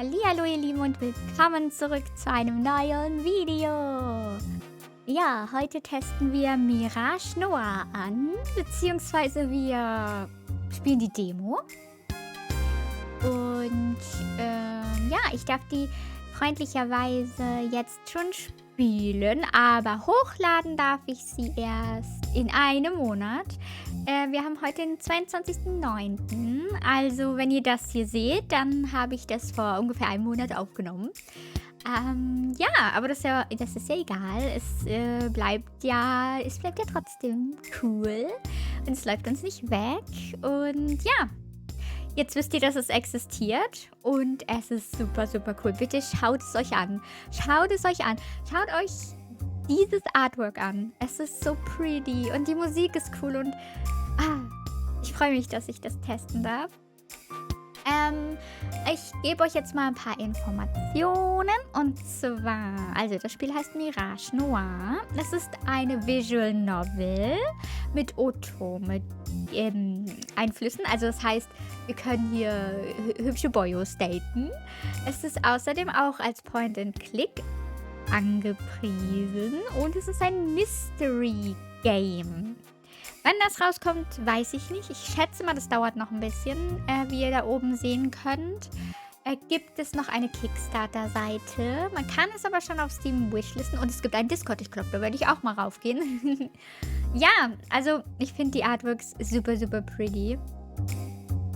Hallihallo ihr Lieben und willkommen zurück zu einem neuen Video. Ja, heute testen wir Mirage Noir an, beziehungsweise wir spielen die Demo. Und ja, ich darf die freundlicherweise jetzt schon spielen, aber hochladen darf ich sie erst in einem Monat. Wir haben heute den 22.09. Also, wenn ihr das hier seht, dann habe ich das vor ungefähr einem Monat aufgenommen. Ja, aber das ist ja egal. Es bleibt ja trotzdem cool. Und es läuft uns nicht weg. Und ja, jetzt wisst ihr, dass es existiert. Und es ist super, super cool. Bitte schaut es euch an. Schaut es euch an. Schaut euch dieses Artwork an. Es ist so pretty. Und die Musik ist cool. Und ich freue mich, dass ich das testen darf. Ich gebe euch jetzt mal ein paar Informationen. Und zwar, also das Spiel heißt Mirage Noir. Das ist eine Visual Novel mit mit Einflüssen. Also das heißt, wir können hier hübsche Boyos daten. Es ist außerdem auch als Point-and-Click angepriesen. Und es ist ein Mystery-Game. Wann das rauskommt, weiß ich nicht. Ich schätze mal, das dauert noch ein bisschen. Wie ihr da oben sehen könnt, gibt es noch eine Kickstarter-Seite. Man kann es aber schon auf Steam wishlisten. Und es gibt einen Discord. Ich glaube, da werde ich auch mal raufgehen. Ja, also ich finde die Artworks super, super pretty.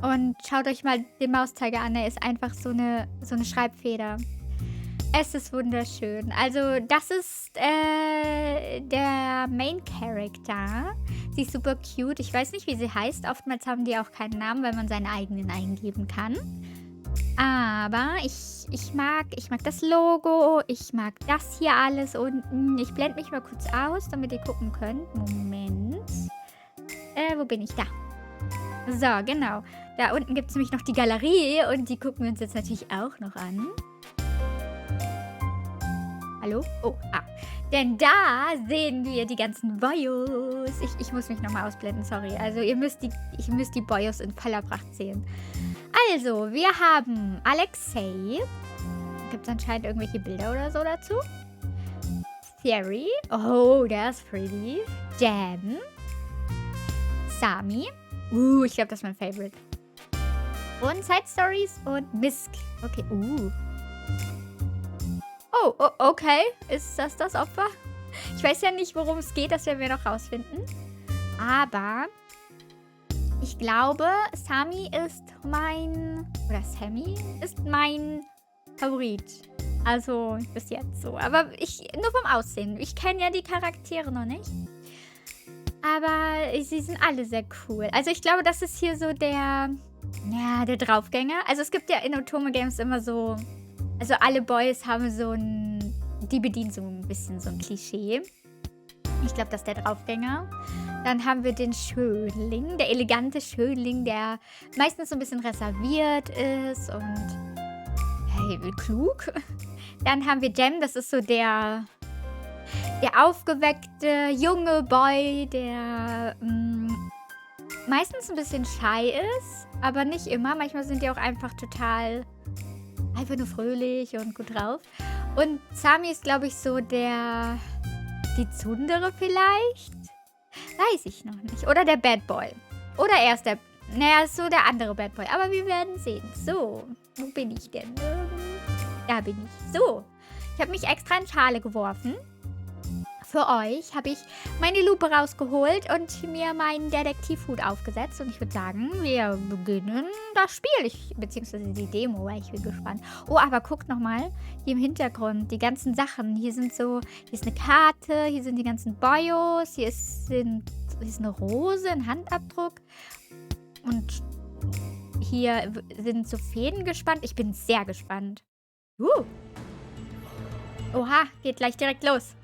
Und schaut euch mal den Mauszeiger an. Er ist einfach so eine Schreibfeder. Es ist wunderschön. Also das ist der Main Character. Sie ist super cute. Ich weiß nicht, wie sie heißt. Oftmals haben die auch keinen Namen, weil man seinen eigenen eingeben kann. Aber ich mag das Logo. Ich mag das hier alles unten. Ich blende mich mal kurz aus, damit ihr gucken könnt. Moment. Wo bin ich? Da. So, genau. Da unten gibt es nämlich noch die Galerie und die gucken wir uns jetzt natürlich auch noch an. Hallo? Oh, denn da sehen wir die ganzen Boyos. Ich muss mich nochmal ausblenden, sorry. Also ich müsst die Boyos in voller Pracht sehen. Also, wir haben Alexei. Gibt es anscheinend irgendwelche Bilder oder so dazu? Theory. Oh, der ist pretty. Jam. Sami. Ich glaube, das ist mein Favorite. Und Side Stories und Misk. Okay, Oh, okay. Ist das Opfer? Ich weiß ja nicht, worum es geht. Das werden wir noch rausfinden. Aber ich glaube, Sammy ist mein Favorit. Also, bis jetzt so. Aber nur vom Aussehen. Ich kenne ja die Charaktere noch nicht. Aber sie sind alle sehr cool. Also, ich glaube, das ist hier so der Draufgänger. Also, es gibt ja in Otome Games immer so. Also alle Boys haben die bedienen so ein bisschen so ein Klischee. Ich glaube, das ist der Draufgänger. Dann haben wir den Schönling, der elegante Schönling, der meistens so ein bisschen reserviert ist und klug. Dann haben wir Jem, das ist so der aufgeweckte junge Boy, der meistens ein bisschen shy ist, aber nicht immer. Manchmal sind die auch einfach nur fröhlich und gut drauf. Und Sami ist, glaube ich, so die Zundere vielleicht? Weiß ich noch nicht. Oder der Bad Boy. Oder er ist ist so der andere Bad Boy. Aber wir werden sehen. So, wo bin ich denn? Da bin ich. So, ich habe mich extra in Schale geworfen. Für euch habe ich meine Lupe rausgeholt und mir meinen Detektivhut aufgesetzt. Und ich würde sagen, wir beginnen das Spiel. Beziehungsweise die Demo, weil ich bin gespannt. Oh, aber guckt nochmal hier im Hintergrund, die ganzen Sachen. Hier ist eine Karte, hier sind die ganzen Boyos, hier ist eine Rose, ein Handabdruck. Und hier sind so Fäden gespannt. Ich bin sehr gespannt. Oha, geht gleich direkt los.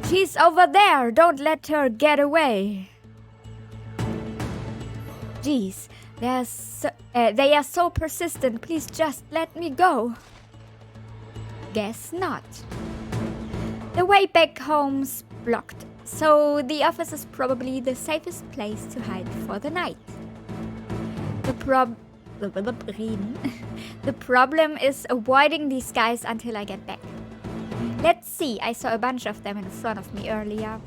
She's over there. Don't let her get away. Jeez, they are so persistent. Please just let me go. Guess not. The way back home's blocked, so the office is probably the safest place to hide for the night. reden. The problem is avoiding these guys until I get back. Let's see, I saw a bunch of them in front of me earlier.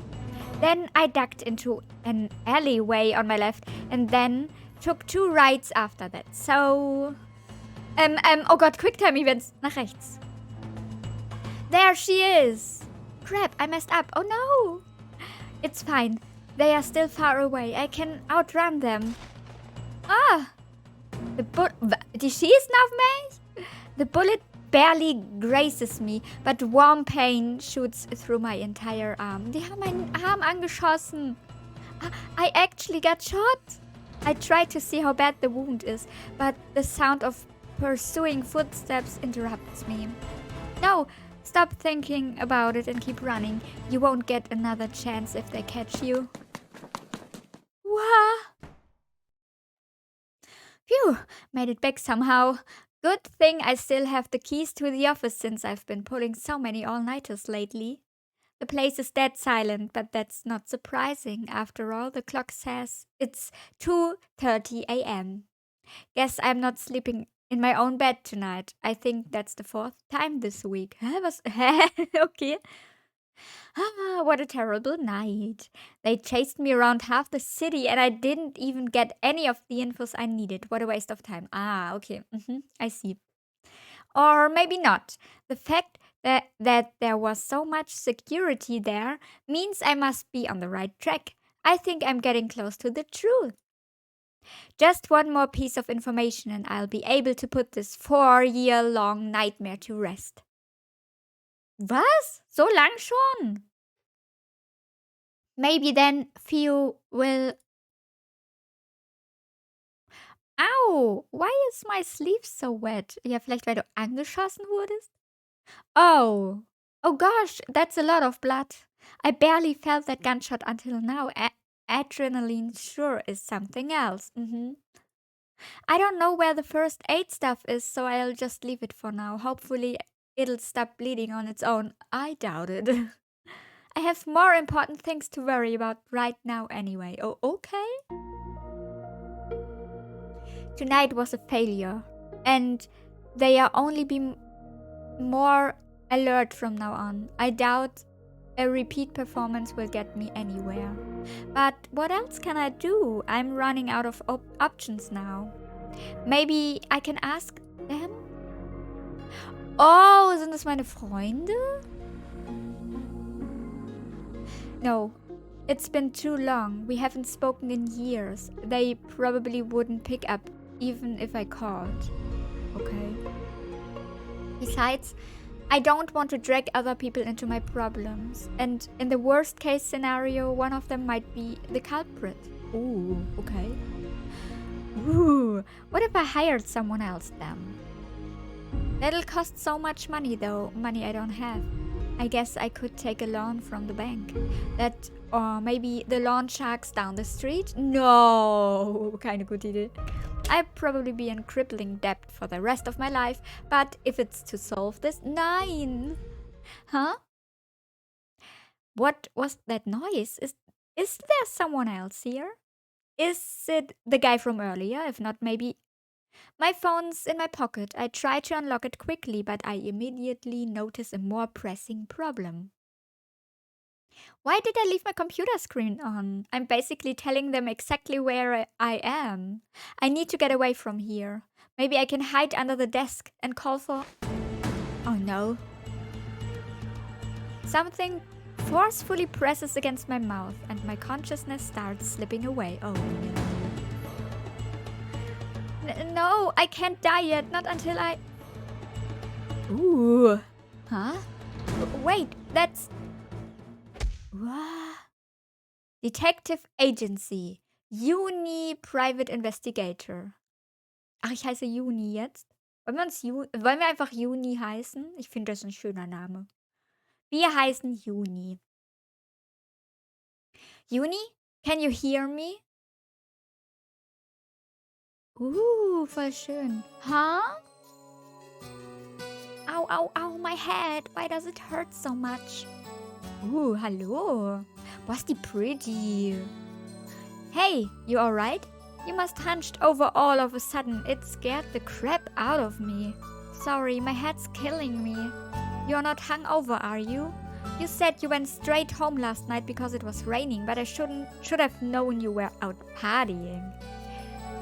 Then I ducked into an alleyway on my left and then took 2 rights after that. So, oh Gott, Quicktime Events nach rechts. There she is. Crap, I messed up. Oh no. It's fine. They are still far away. I can outrun them. Ah. Die schießen auf mich? The bullet barely grazes me, but warm pain shoots through my entire arm. Die haben meinen Arm angeschossen. I actually got shot. I tried to see how bad the wound is, but the sound of pursuing footsteps interrupts me. No, stop thinking about it and keep running. You won't get another chance if they catch you. Wah! Phew, made it back somehow. Good thing I still have the keys to the office since I've been pulling so many all-nighters lately. The place is dead silent, but that's not surprising. After all, the clock says it's 2:30 a.m. Guess I'm not sleeping in my own bed tonight. I think that's the 4th time this week. Okay. What a terrible night. They chased me around half the city and I didn't even get any of the infos I needed. What a waste of time. Okay. I see. Or maybe not. The fact that there was so much security there means I must be on the right track. I think I'm getting close to the truth. Just one more piece of information and I'll be able to put this 4-year-long nightmare to rest. Was? So lang schon? Maybe then few will... Au! Why is my sleeve so wet? Ja, vielleicht weil du angeschossen wurdest? Oh gosh, that's a lot of blood. I barely felt that gunshot until now. Adrenaline sure is something else. I don't know where the first aid stuff is, so I'll just leave it for now. Hopefully it'll stop bleeding on its own. I doubt it. I have more important things to worry about right now anyway. Oh, okay. Tonight was a failure, and they'll only be more alert from now on. I doubt a repeat performance will get me anywhere. But what else can I do? I'm running out of options now. Maybe I can ask them? Oh, sind das meine Freunde? No, it's been too long. We haven't spoken in years. They probably wouldn't pick up even if I called. Okay. Besides, I don't want to drag other people into my problems. And in the worst case scenario, one of them might be the culprit. Ooh, okay. Ooh, what if I hired someone else then? That'll cost so much money though, money I don't have. I guess I could take a loan from the bank. That, or maybe the loan sharks down the street? No, keine gute Idee. I'd probably be in crippling debt for the rest of my life, but if it's to solve this, nein! Huh? What was that noise? Is there someone else here? Is it the guy from earlier? If not, maybe... My phone's in my pocket. I try to unlock it quickly, but I immediately notice a more pressing problem. Why did I leave my computer screen on? I'm basically telling them exactly where I am. I need to get away from here. Maybe I can hide under the desk and call for... Oh no. Something forcefully presses against my mouth and my consciousness starts slipping away. Oh no. No, I can't die yet. Not until I... Ooh. Huh? Wait, that's... Detective Agency. Yunie Private Investigator. Ach, ich heiße Yunie jetzt. Wollen wir einfach Yunie heißen? Ich finde das ein schöner Name. Wir heißen Yunie. Yunie, can you hear me? Voll schön. Huh? Ow, ow, ow, my head. Why does it hurt so much? Hallo. Was die pretty. Hey, you alright? You must hunched over all of a sudden. It scared the crap out of me. Sorry, my head's killing me. You're not hungover, are you? You said you went straight home last night because it was raining, but I should have known you were out partying.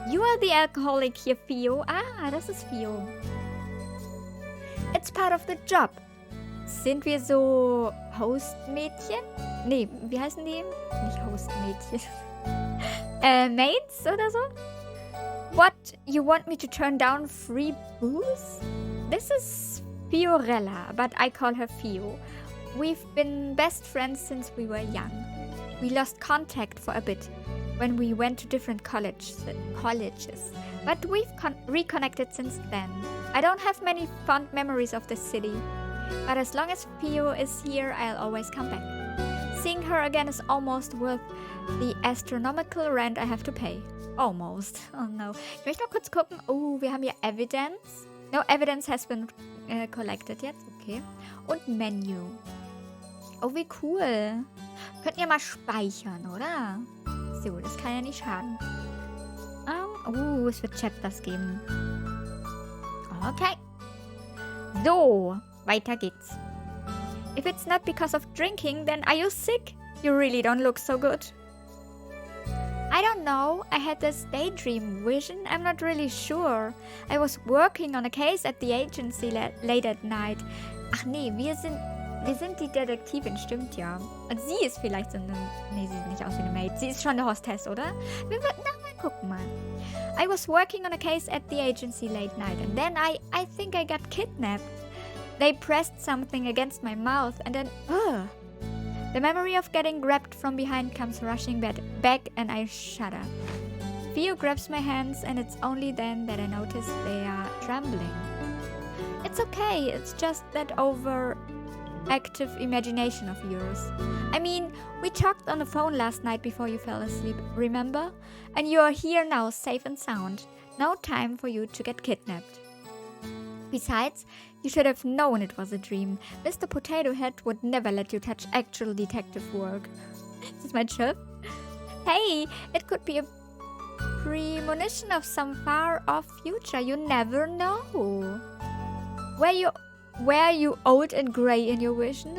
You are the alcoholic here, Theo. Ah, das ist Theo. It's part of the job. Sind wir so Hostmädchen? Nee, wie heißen die? Nicht Hostmädchen. Mates oder so? What? You want me to turn down free booze? This is Fiorella, but I call her Fio. We've been best friends since we were young. We lost contact for a bit when we went to different colleges, but we've reconnected since then. I don't have many fond memories of the city, but as long as Fio is here, I'll always come back. Seeing her again is almost worth the astronomical rent I have to pay. Almost. Oh no. Ich möchte noch kurz gucken. Oh, wir haben hier Evidence. No evidence has been collected jetzt. Okay. Und Menu. Oh, wie cool. Könnten ja mal speichern, oder? So, das kann ja nicht schaden. Es wird Chapters geben. Okay. So, weiter geht's. If it's not because of drinking, then are you sick? You really don't look so good. I don't know. I had this daydream vision. I'm not really sure. I was working on a case at the agency late at night. Ach nee, wir sind die Detektivin, stimmt ja. Und sie ist vielleicht so eine... Nee, sie sieht nicht aus wie eine Maid. Sie ist schon eine Hostess, oder? Wir gucken mal. I was working on a case at the agency late night and then I think I got kidnapped. They pressed something against my mouth and then... The memory of getting grabbed from behind comes rushing back and I shudder. Theo grabs my hands and it's only then that I notice they are trembling. It's okay, it's just that overactive imagination of yours. I mean, we talked on the phone last night before you fell asleep, remember? And you are here now, safe and sound. No time for you to get kidnapped. Besides, you should have known it was a dream. Mr. Potato Head would never let you touch actual detective work. Is this my chip? Hey, it could be a premonition of some far-off future. You never know. Were you old and grey in your vision?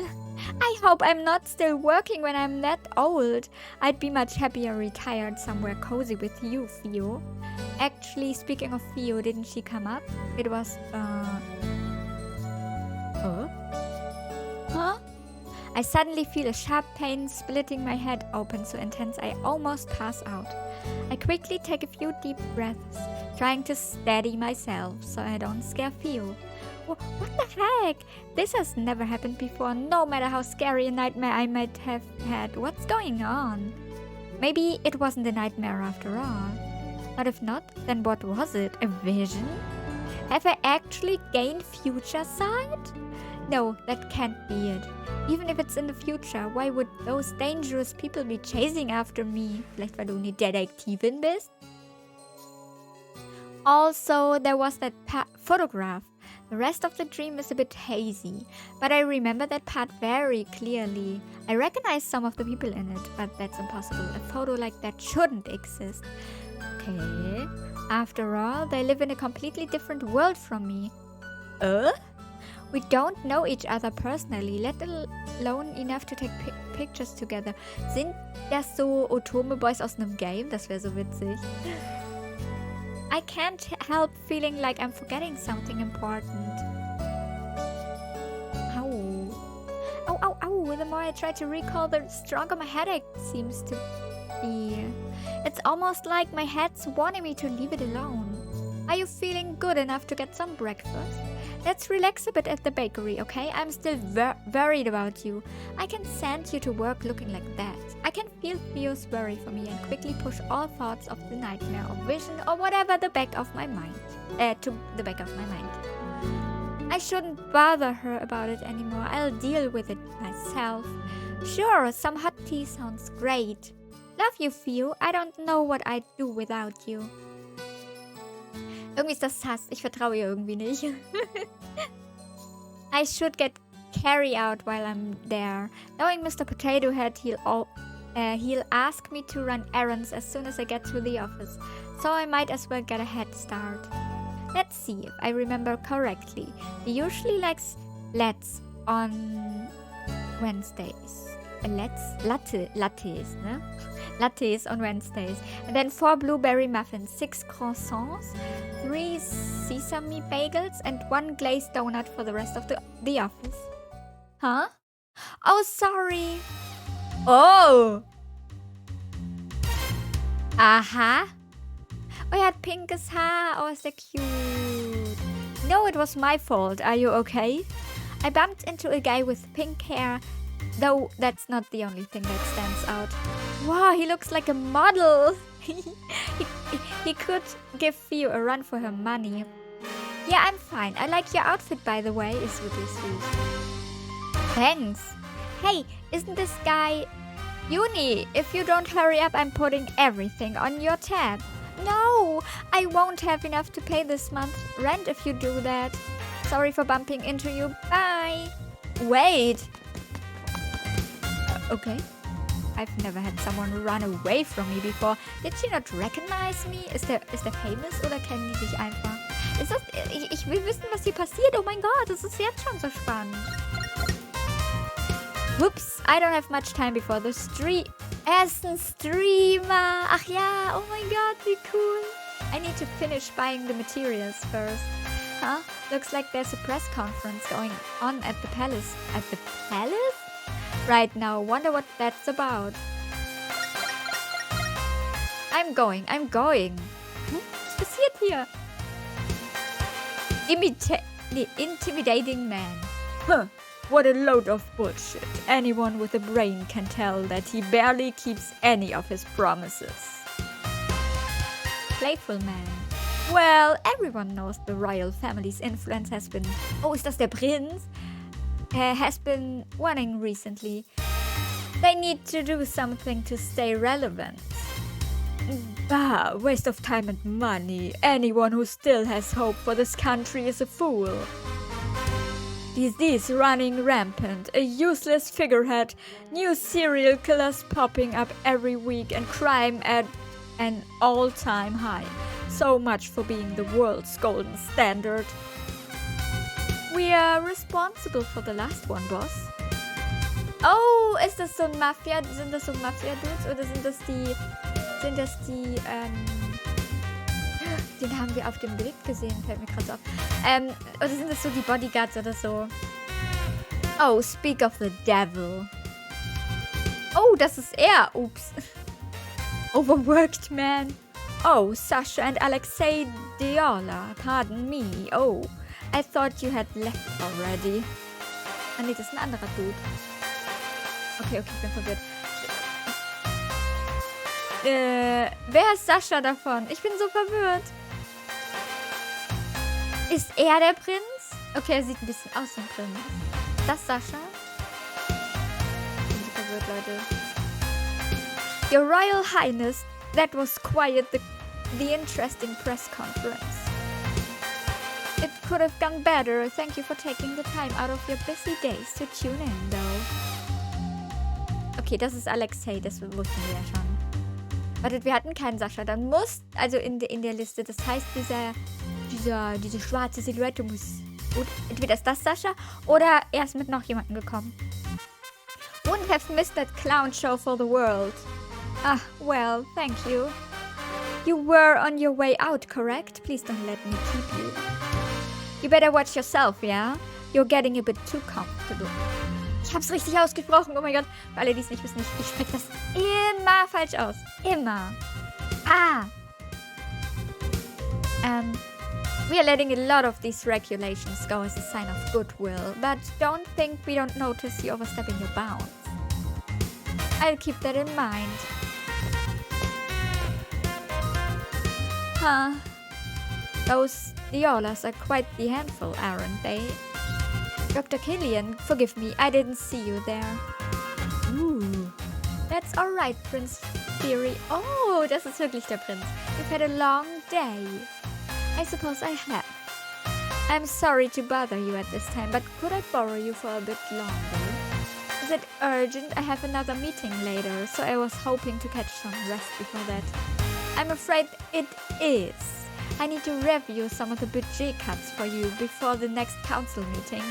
I hope I'm not still working when I'm that old. I'd be much happier retired somewhere cozy with you, Theo. Actually, speaking of Theo, didn't she come up? It was, Huh? I suddenly feel a sharp pain splitting my head open so intense I almost pass out. I quickly take a few deep breaths, trying to steady myself so I don't scare Theo. What the heck? This has never happened before, no matter how scary a nightmare I might have had. What's going on? Maybe it wasn't a nightmare after all. But if not, then what was it? A vision? Have I actually gained future sight? No, that can't be it. Even if it's in the future, why would those dangerous people be chasing after me? Vielleicht weil du eine Detektivin bist? Also, there was that photograph. The rest of the dream is a bit hazy, but I remember that part very clearly. I recognize some of the people in it, but that's impossible. A photo like that shouldn't exist. Okay. After all, they live in a completely different world from me. We don't know each other personally, let alone enough to take pictures together. Sind das so Otome Boys aus einem Game? Das wäre so witzig. I can't help feeling like I'm forgetting something important. Ow. The more I try to recall, the stronger my headache seems to be. It's almost like my head's wanting me to leave it alone. Are you feeling good enough to get some breakfast? Let's relax a bit at the bakery, okay? I'm still worried about you. I can send you to work looking like that. I can feel Theo's worry for me and quickly push all thoughts of the nightmare or vision or whatever to the back of my mind. I shouldn't bother her about it anymore. I'll deal with it myself. Sure, some hot tea sounds great. Love you, Theo. I don't know what I'd do without you. Irgendwie ist das Sass. Ich vertraue ihr irgendwie nicht. I should get carry out while I'm there. Knowing Mr. Potato Head, he'll He'll ask me to run errands as soon as I get to the office, so I might as well get a head start. Let's see if I remember correctly. He usually likes lattes on Wednesdays. Lattes, ne? Lattes on Wednesdays. And then 4 blueberry muffins, 6 croissants, 3 sesame bagels, and 1 glazed donut for the rest of the office. Huh? Oh, sorry. Oh! Aha. Oh, er hat pinkes Haar. Oh, ist der cute. No, it was my fault. Are you okay? I bumped into a guy with pink hair, though that's not the only thing that stands out. Wow, he looks like a model. he could give you a run for her money. Yeah, I'm fine. I like your outfit, by the way. It's really sweet. Thanks. Hey, isn't this guy... Yunie, if you don't hurry up, I'm putting everything on your tab. No, I won't have enough to pay this month's rent if you do that. Sorry for bumping into you. Bye. Wait. Okay. I've never had someone run away from me before. Did she not recognize me? Ist der famous oder kennen die sich einfach? Ich will wissen, was hier passiert. Oh mein Gott, das ist jetzt schon so spannend. Whoops, I don't have much time before the stream. Er ist ein Streamer. Ach ja, oh mein Gott, wie cool. I need to finish buying the materials first. Huh? Looks like there's a press conference going on at the palace. At the palace? Right now, wonder what that's about. I'm going. Was passiert hier? Intimidating man. Huh. What a load of bullshit. Anyone with a brain can tell that he barely keeps any of his promises. Playful man. Well, everyone knows the royal family's influence has been... Oh, ist das der Prinz? Has been waning recently. They need to do something to stay relevant. Bah, waste of time and money. Anyone who still has hope for this country is a fool. Disease running rampant, a useless figurehead, new serial killers popping up every week, and crime at an all-time high. So much for being the world's golden standard. We are responsible for the last one, boss. Oh, ist das so ein Mafia? Sind das so Mafia-Dudes oder sind das die, den haben wir auf dem Bild gesehen, fällt mir gerade so auf. Oder sind das so die Bodyguards oder so? Oh, speak of the devil. Oh, das ist er. Ups. Overworked man. Oh, Sasha and Alexei Deola. Pardon me. Oh, I thought you had left already. Ah, nee, das ist ein anderer Dude. Okay, ich bin verwirrt. Wer ist Sascha davon? Ich bin so verwirrt. Ist er der Prinz? Okay, er sieht ein bisschen aus wie ein Prinz. Ist das Sascha? Ich bin so verwirrt, Leute. Your Royal Highness, that was quite the interesting press conference. It could have gone better. Thank you for taking the time out of your busy days to tune in, though. Okay, das ist Alexei, das wussten wir ja schon. Wartet, wir hatten keinen Sascha. Dann muss, also in der Liste, das heißt, diese schwarze Silhouette muss, entweder ist das Sascha oder er ist mit noch jemandem gekommen. Wouldn't have missed that clown show for the world. Ah, well, thank you. You were on your way out, correct? Please don't let me keep you. You better watch yourself, yeah? You're getting a bit too comfortable. Ich hab's richtig ausgesprochen, oh mein Gott. Für alle, die es nicht wissen, ich spreche das immer falsch aus. Immer. Ah. We are letting a lot of these regulations go as a sign of goodwill, but don't think we don't notice you overstepping your bounds. I'll keep that in mind. Huh. Those Diolas are quite the handful, aren't they? Dr. Killian, forgive me, I didn't see you there. Ooh. That's alright, Prince Theory. Oh, das ist wirklich der Prinz. You've had a long day. I suppose I have. I'm sorry to bother you at this time, but could I borrow you for a bit longer? Is it urgent? I have another meeting later, so I was hoping to catch some rest before that. I'm afraid it is. I need to review some of the budget cuts for you before the next council meeting.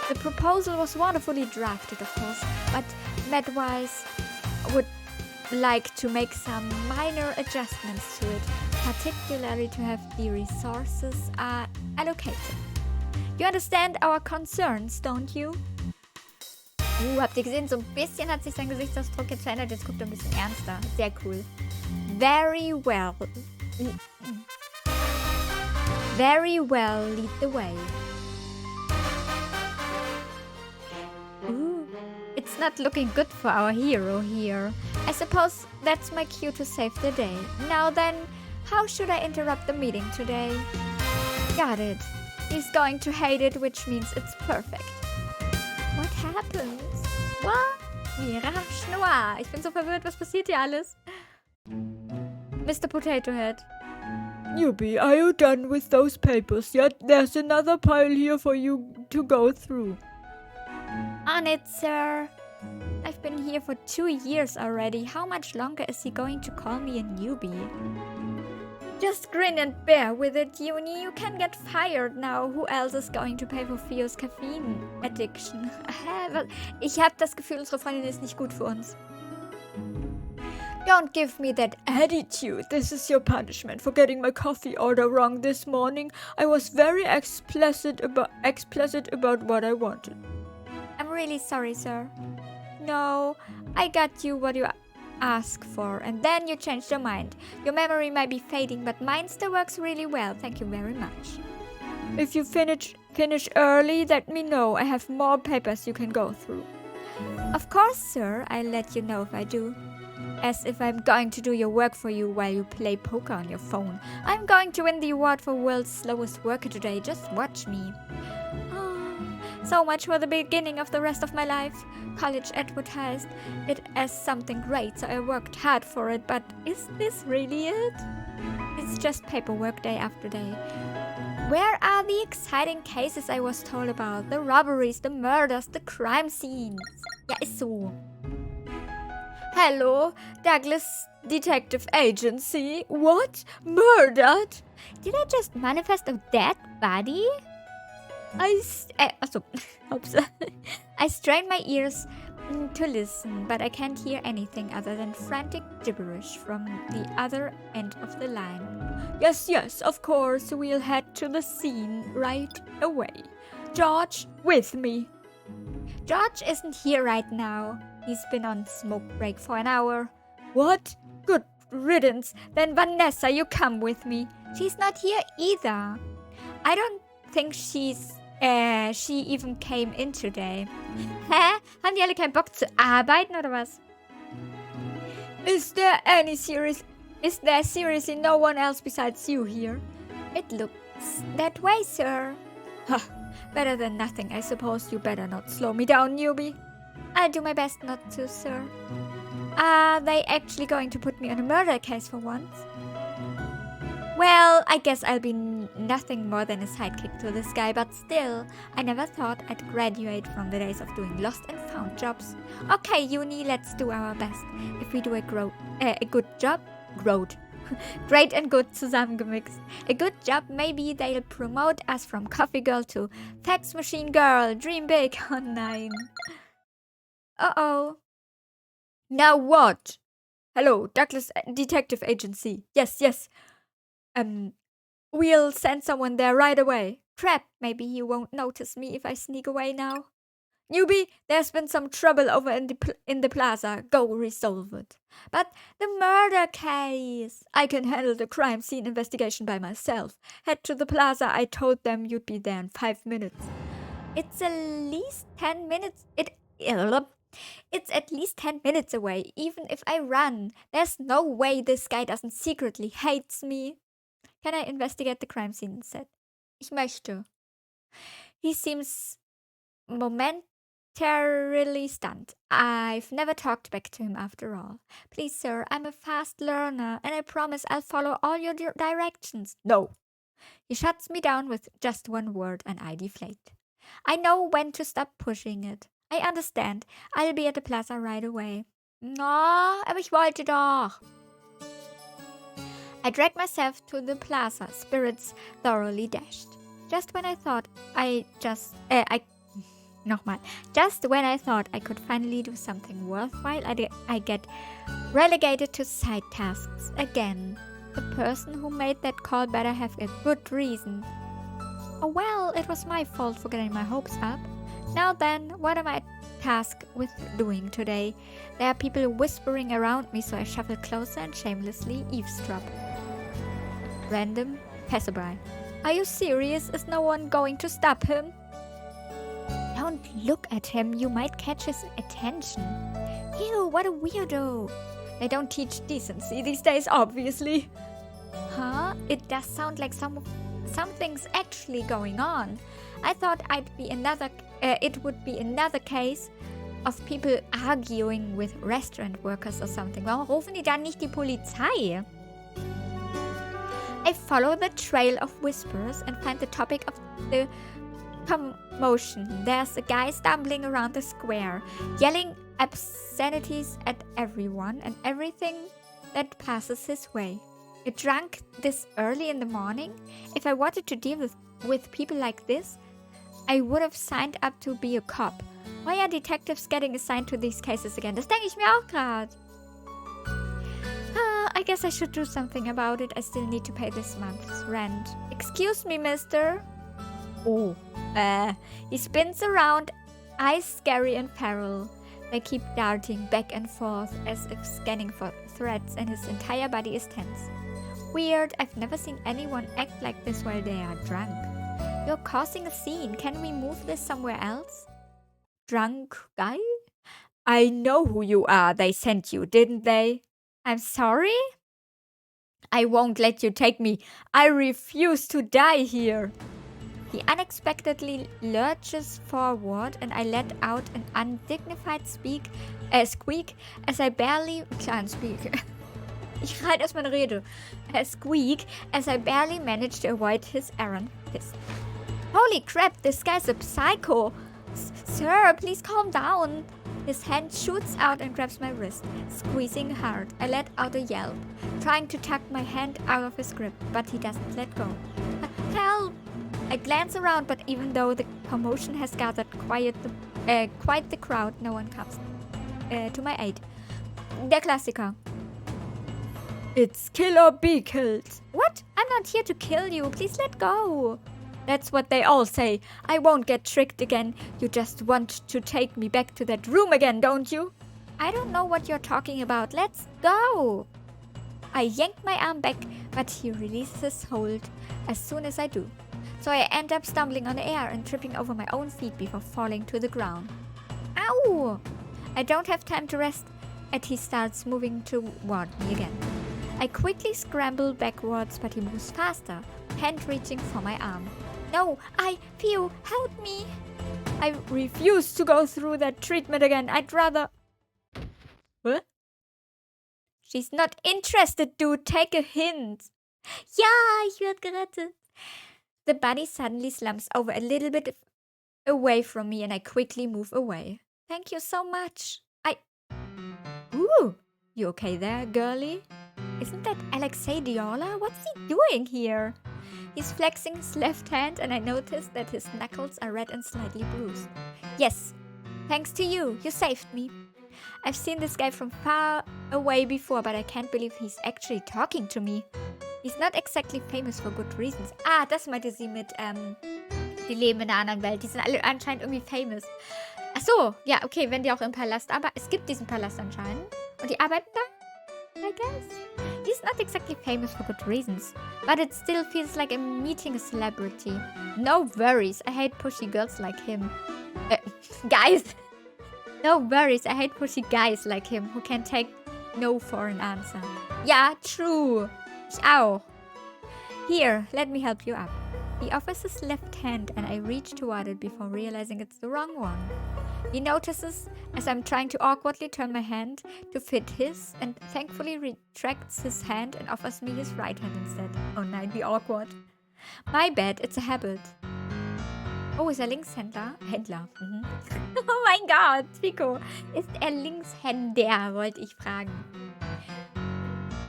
The proposal was wonderfully drafted, of course, but Medwise would like to make some minor adjustments to it, particularly to have the resources allocated. You understand our concerns, don't you? Habt ihr gesehen, so ein bisschen hat sich sein Gesichtsausdruck jetzt verändert. Jetzt guckt er ein bisschen ernster. Sehr cool. Very well. Very well, lead the way. Ooh, it's not looking good for our hero here. I suppose that's my cue to save the day. Now then, how should I interrupt the meeting today? Got it. He's going to hate it, which means it's perfect. What happens? What? Mirage Noir. Ich bin so verwirrt, was passiert hier alles? Mr. Potato Head. Yunie, are you done with those papers yet? There's another pile here for you to go through. On it, sir. I've been here for 2 years already. How much longer is he going to call me a newbie? Just grin and bear with it, Yunie. You can get fired now. Who else is going to pay for Theos caffeine addiction? Ich habe das Gefühl, unsere Freundin ist nicht gut für uns. Don't give me that attitude. This is your punishment for getting my coffee order wrong this morning. I was very explicit about what I wanted. I'm really sorry, sir. No, I got you what you asked for, and then you changed your mind. Your memory might be fading, but mine still works really well. Thank you very much. If you finish early, let me know. I have more papers you can go through. Of course, sir. I'll let you know if I do. As if I'm going to do your work for you while you play poker on your phone. I'm going to win the award for world's slowest worker today. Just watch me. So much for the beginning of the rest of my life. College advertised it as something great, so I worked hard for it, but is this really it? It's just paperwork day after day. Where are the exciting cases I was told about? The robberies, the murders, the crime scenes. Ja, ist so. Hello, Douglas Detective Agency. What? Murdered? Did I just manifest a dead body? I strain my ears to listen, but I can't hear anything other than frantic gibberish from the other end of the line. Yes, of course, we'll head to the scene right away. George, with me. George isn't here right now. He's been on smoke break for an hour. What? Good riddance. Then Vanessa, you come with me. She's not here either. I don't think she even came in today. Hä? Haben die alle keinen Bock zu arbeiten oder was? Is there seriously no one else besides you here? It looks that way, sir. Huh. Better than nothing. I suppose you better not slow me down, newbie. I'll do my best not to, sir. Are they actually going to put me on a murder case for once? Well, I guess I'll be nothing more than a sidekick to this guy, but still, I never thought I'd graduate from the days of doing lost and found jobs. Okay, Yunie, let's do our best. If we do a good job, great and good zusammengemixt. A good job, maybe they'll promote us from coffee girl to fax machine girl. Dream big. Oh, nein. Uh-oh. Now what? Hello, Douglas Detective Agency. Yes. We'll send someone there right away. Crap, maybe he won't notice me if I sneak away now. Newbie, there's been some trouble over in the plaza. Go resolve it. But the murder case. I can handle the crime scene investigation by myself. Head to the plaza. I told them you'd be there in 5 minutes. It's at least 10 minutes. It's at least 10 minutes away. Even if I run, there's no way this guy doesn't secretly hates me. Can I investigate the crime scene instead? Ich möchte. He seems momentarily stunned. I've never talked back to him after all. Please, sir, I'm a fast learner, and I promise I'll follow all your directions. No. He shuts me down with just one word, and I deflate. I know when to stop pushing it. I understand. I'll be at the plaza right away. Na, aber ich wollte doch. I dragged myself to the plaza, spirits thoroughly dashed. Just when I thought Just when I thought I could finally do something worthwhile, I get relegated to side tasks again. The person who made that call better have a good reason. Oh well, it was my fault for getting my hopes up. Now then, what am I tasked with doing today? There are people whispering around me, so I shuffle closer and shamelessly eavesdrop. Random passerby. Are you serious? Is no one going to stop him? Don't look at him, you might catch his attention. Ew, what a weirdo. They don't teach decency these days, obviously. Huh? It does sound like something's actually going on. I thought it would be another case of people arguing with restaurant workers or something. Warum rufen die dann nicht die Polizei? I follow the trail of whispers and find the topic of the commotion. There's a guy stumbling around the square, yelling obscenities at everyone and everything that passes his way. A drunk this early in the morning? If I wanted to deal with people like this, I would have signed up to be a cop. Why are detectives getting assigned to these cases again? Das denke ich mir auch gerade. I guess I should do something about it. I still need to pay this month's rent. Excuse me, mister. Oh. He spins around, eyes scary and feral. They keep darting back and forth as if scanning for threats, and his entire body is tense. Weird, I've never seen anyone act like this while they are drunk. You're causing a scene. Can we move this somewhere else? Drunk guy? I know who you are. They sent you, didn't they? I'm sorry? I won't let you take me. I refuse to die here. He unexpectedly lurches forward and I let out an undignified squeak as I barely... Kleinen Squeak. Ich reite erst meine Rede. A squeak as I barely managed to avoid his errant fist. Holy crap, this guy's a psycho. Sir, please calm down. His hand shoots out and grabs my wrist, squeezing hard. I let out a yelp, trying to tuck my hand out of his grip, but he doesn't let go. Help! I glance around, but even though the commotion has gathered quite the crowd, no one comes to my aid. Der Klassiker. It's kill or be killed. What? I'm not here to kill you. Please let go. That's what they all say. I won't get tricked again. You just want to take me back to that room again, don't you? I don't know what you're talking about. Let's go. I yank my arm back, but he releases his hold as soon as I do. So I end up stumbling on the air and tripping over my own feet before falling to the ground. Ow! I don't have time to rest, and he starts moving toward me again. I quickly scramble backwards, but he moves faster, hand reaching for my arm. No, Phew, help me! I refuse to go through that treatment again. I'd rather... What? She's not interested, dude. Take a hint. Ja, ich werd gerettet. The body suddenly slumps over a little bit away from me and I quickly move away. Thank you so much. Ooh, you okay there, girlie? Isn't that Alexei Diola? What's he doing here? He's flexing his left hand and I notice that his knuckles are red and slightly bruised. Yes, thanks to you. You saved me. I've seen this guy from far away before, but I can't believe he's actually talking to me. He's not exactly famous for good reasons. Das meinte sie mit, die leben in einer anderen Welt. Die sind alle anscheinend irgendwie famous. Ach so, ja, okay, wenn die auch im Palast arbeiten. Es gibt diesen Palast anscheinend. Und die arbeiten da, I guess. He's not exactly famous for good reasons, but it still feels like I'm meeting a celebrity. No worries, I hate pushy girls like him. Guys! No worries, I hate pushy guys like him who can take no for an answer. Ja, true. Ich auch. Here, let me help you up. He offers his left hand and I reach toward it before realizing it's the wrong one. He notices as I'm trying to awkwardly turn my hand to fit his and thankfully retracts his hand and offers me his right hand instead. Oh nein, wie awkward. My bad, it's a habit. Oh, ist er Linkshändler? Händler. Mhm. Oh mein Gott, Pico. Ist er Linkshänder, wollte ich fragen.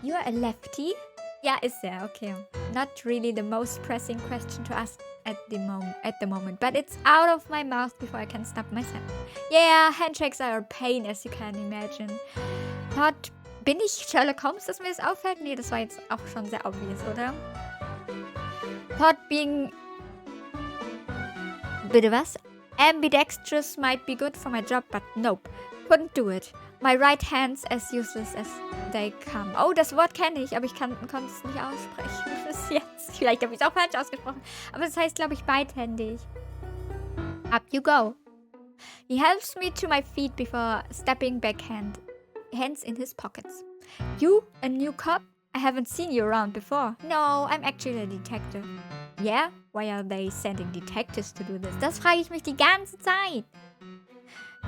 You're a lefty? Ja, ist er. Okay. Not really the most pressing question to ask at the moment. But it's out of my mouth before I can stop myself. Yeah, handshakes are a pain, as you can imagine. Thought, bin ich Sherlock Holmes, dass mir das auffällt? Nee, das war jetzt auch schon sehr obvious, oder? Thought being... Bitte was? Ambidextrous might be good for my job, but nope. Couldn't do it. My right hand's as useless as they come. Oh, das Wort kenne ich, aber ich konnte es nicht aussprechen bis jetzt. Vielleicht habe ich es auch falsch ausgesprochen. Aber es heißt, glaube ich, beidhändig. Up you go. He helps me to my feet before stepping back, hands in his pockets. You, a new cop? I haven't seen you around before. No, I'm actually a detective. Yeah? Why are they sending detectives to do this? Das frage ich mich die ganze Zeit.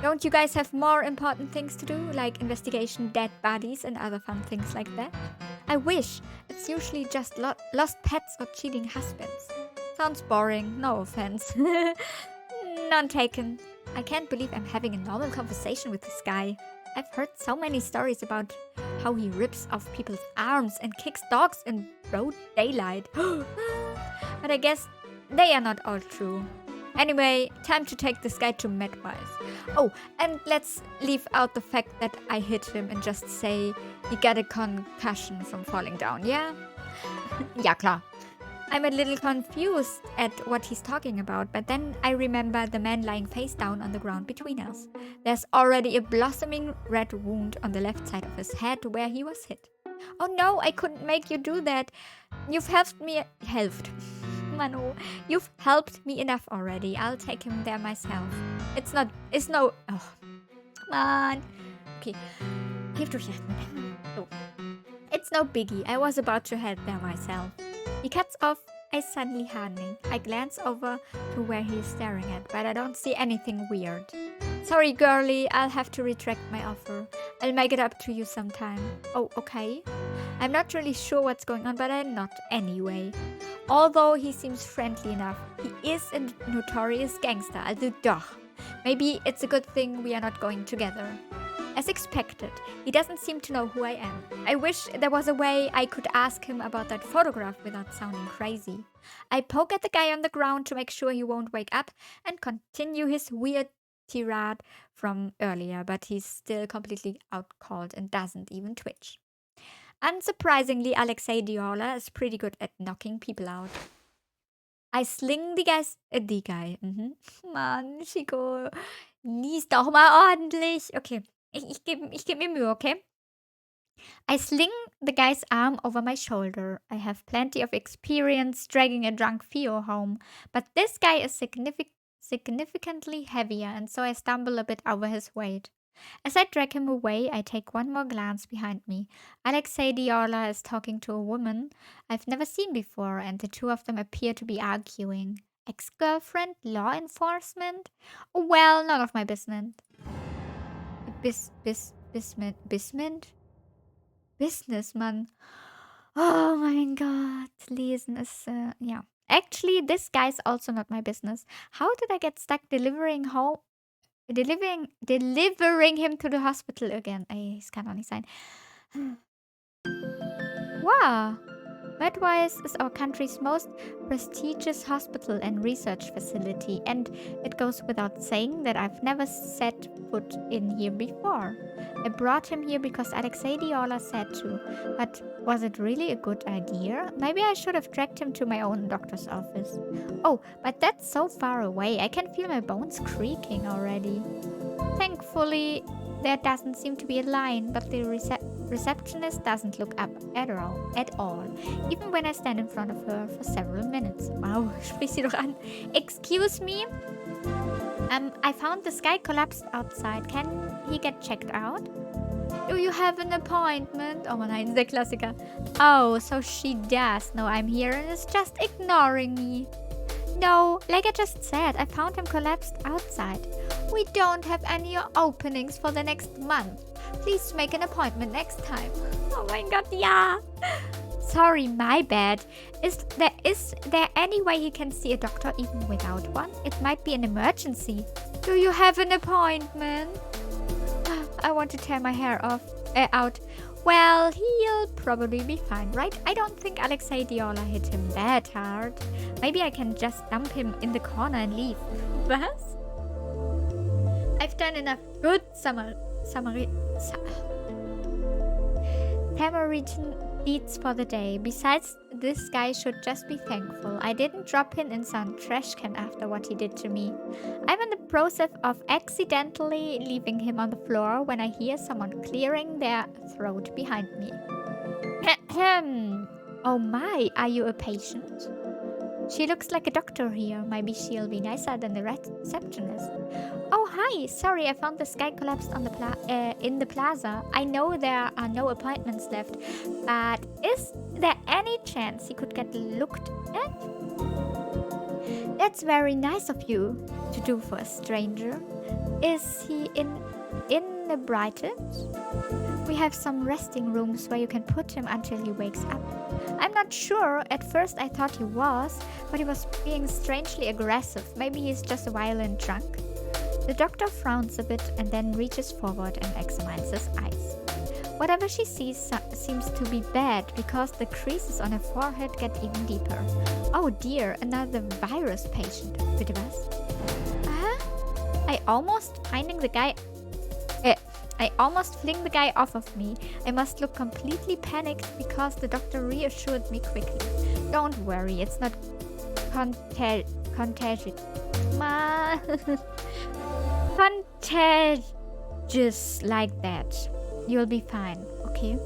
Don't you guys have more important things to do, like investigation dead bodies and other fun things like that? I wish. It's usually just lost pets or cheating husbands. Sounds boring, no offense. None taken. I can't believe I'm having a normal conversation with this guy. I've heard so many stories about how he rips off people's arms and kicks dogs in broad daylight. But I guess they are not all true. Anyway, time to take this guy to MedWise. Oh, and let's leave out the fact that I hit him and just say he got a concussion from falling down, yeah? Ja, klar. I'm a little confused at what he's talking about, but then I remember the man lying face down on the ground between us. There's already a blossoming red wound on the left side of his head where he was hit. Oh no, I couldn't make you do that. You've helped me enough already. I'll take him there myself. Oh, come on. Okay, tief durchatmen. So. It's no biggie. I was about to head there myself. He cuts off. I suddenly hardening. I glance over to where he is staring at, but I don't see anything weird. Sorry, girlie. I'll have to retract my offer. I'll make it up to you sometime. Oh, okay. I'm not really sure what's going on, but I'm not anyway. Although he seems friendly enough, he is a notorious gangster, also doch. Maybe it's a good thing we are not going together. As expected, he doesn't seem to know who I am. I wish there was a way I could ask him about that photograph without sounding crazy. I poke at the guy on the ground to make sure he won't wake up and continue his weird tirade from earlier, but he's still completely out cold and doesn't even twitch. Unsurprisingly, Alexei Diola is pretty good at knocking people out. I sling the guy. Mann, Chico, lies doch mal ordentlich. Okay, ich geb mir Mühe, okay? I sling the guy's arm over my shoulder. I have plenty of experience dragging a drunk Theo home, but this guy is significantly heavier, and so I stumble a bit over his weight. As I drag him away, I take one more glance behind me. Alexei Diola is talking to a woman I've never seen before, and the two of them appear to be arguing. Ex-girlfriend? Law enforcement? Oh, well, none of my business. Businessman. Oh mein Gott. Lesen ist, yeah. Actually, this guy's also not my business. How did I get stuck delivering him to the hospital again? Ey, es kann doch nicht sein. Wow. MedWise is our country's most prestigious hospital and research facility, and it goes without saying that I've never set foot in here before. I brought him here because Alexei Diola said to, but was it really a good idea? Maybe I should have dragged him to my own doctor's office. Oh, but that's so far away. I can feel my bones creaking already. Thankfully, there doesn't seem to be a line, but the receptionist doesn't look up at all, even when I stand in front of her for several minutes. Wow, sprich sie doch an. Excuse me? I found this guy collapsed outside. Can he get checked out? Do you have an appointment? Oh nein, der Klassiker. Oh, so she does know I'm here and is just ignoring me. No, like I just said, I found him collapsed outside. We don't have any openings for the next month. Please make an appointment next time. Oh mein Gott, ja. sorry, my bad. Is there any way he can see a doctor even without one? It might be an emergency. Do you have an appointment? I want to tear my hair out. Well, he'll probably be fine, right? I don't think Alexei Diola hit him that hard. Maybe I can just dump him in the corner and leave. Was? I've done enough good Samaritan deeds for the day. Besides, this guy should just be thankful. I didn't drop him in some trash can after what he did to me. I'm in the process of accidentally leaving him on the floor when I hear someone clearing their throat behind me. Oh my, are you a patient? She looks like a doctor here. Maybe she'll be nicer than the receptionist. Oh, hi. Sorry, I found this guy collapsed on the in the plaza. I know there are no appointments left, but is there any chance he could get looked at? That's very nice of you to do for a stranger. Is he inebriated? We have some resting rooms where you can put him until he wakes up. I'm not sure. At first I thought he was, but he was being strangely aggressive. Maybe he's just a violent drunk. The doctor frowns a bit and then reaches forward and examines his eyes. Whatever she sees seems to be bad because the creases on her forehead get even deeper. Oh dear, another virus patient. Bitte was? I almost fling the guy off of me. I must look completely panicked because the doctor reassured me quickly. Don't worry, it's not contagious. Contagious like that. You'll be fine, okay?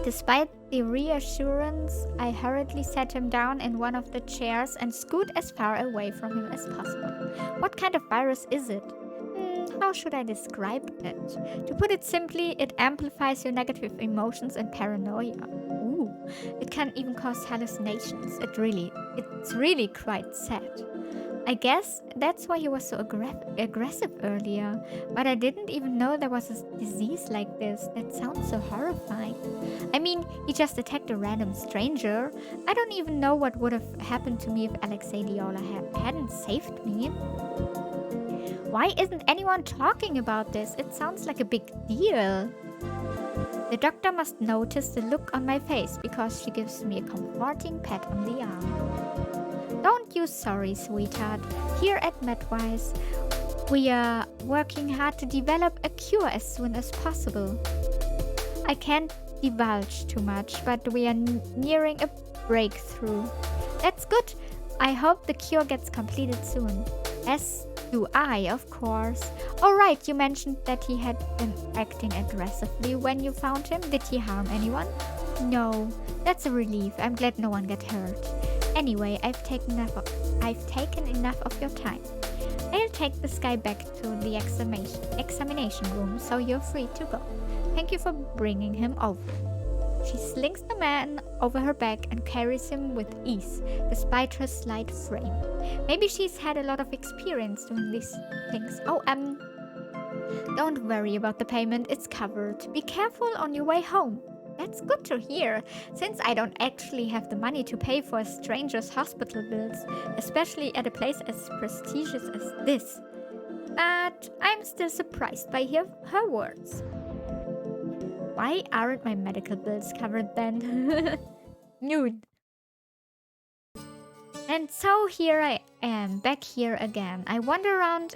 Despite the reassurance, I hurriedly sat him down in one of the chairs and scoot as far away from him as possible. What kind of virus is it? How should I describe it? To put it simply, it amplifies your negative emotions and paranoia. Ooh, it can even cause hallucinations. It's really quite sad. I guess that's why he was so aggressive earlier. But I didn't even know there was a disease like this. That sounds so horrifying. I mean, he just attacked a random stranger. I don't even know what would have happened to me if Alexei Diola hadn't saved me. Why isn't anyone talking about this? It sounds like a big deal. The doctor must notice the look on my face because she gives me a comforting pat on the arm. Don't you sorry, sweetheart. Here at MedWise, we are working hard to develop a cure as soon as possible. I can't divulge too much, but we are nearing a breakthrough. That's good. I hope the cure gets completed soon. As do I, of course. Alright, you mentioned that he had been acting aggressively when you found him. Did he harm anyone? No. That's a relief. I'm glad no one got hurt. Anyway, I've taken enough of your time. I'll take this guy back to the examination room, so you're free to go. Thank you for bringing him over. She slings the man over her back and carries him with ease, despite her slight frame. Maybe she's had a lot of experience doing these things. Oh, don't worry about the payment, it's covered. Be careful on your way home. That's good to hear, since I don't actually have the money to pay for a stranger's hospital bills, especially at a place as prestigious as this. But I'm still surprised by her words. Why aren't my medical bills covered then? Nude. And so here I am, back here again. I wander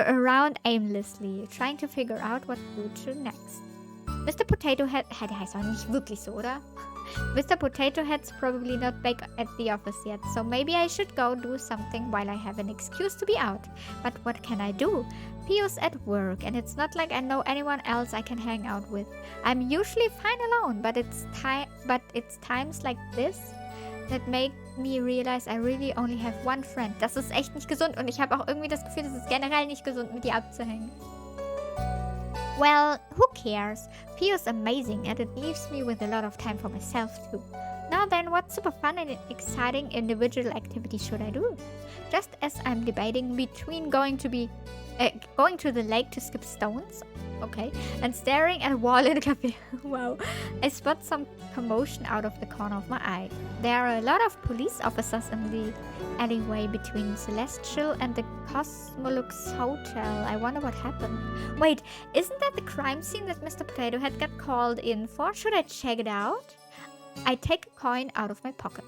around aimlessly, trying to figure out what to do next. Mr. Potato Head, der heißt auch nicht wirklich so, oder? Mr. Potato Head's probably not back at the office yet, so maybe I should go do something while I have an excuse to be out. But what can I do? Pio's at work, and it's not like I know anyone else I can hang out with. I'm usually fine alone, but it's times like this that make me realize I really only have one friend. Das ist echt nicht gesund und ich habe auch irgendwie das Gefühl, das ist generell nicht gesund, mit dir abzuhängen. Well, who cares? Pio's amazing and it leaves me with a lot of time for myself too. No, Now then, what super fun and exciting individual activity should I do? Just as I'm debating between going to the lake to skip stones, okay, and staring at a wall in a cafe, wow, I spot some commotion out of the corner of my eye. There are a lot of police officers in the alleyway between Celestial and the Cosmolux Hotel. I wonder what happened. Wait, isn't that the crime scene that Mr. Potato Head got called in for? Should I check it out? I take a coin out of my pocket.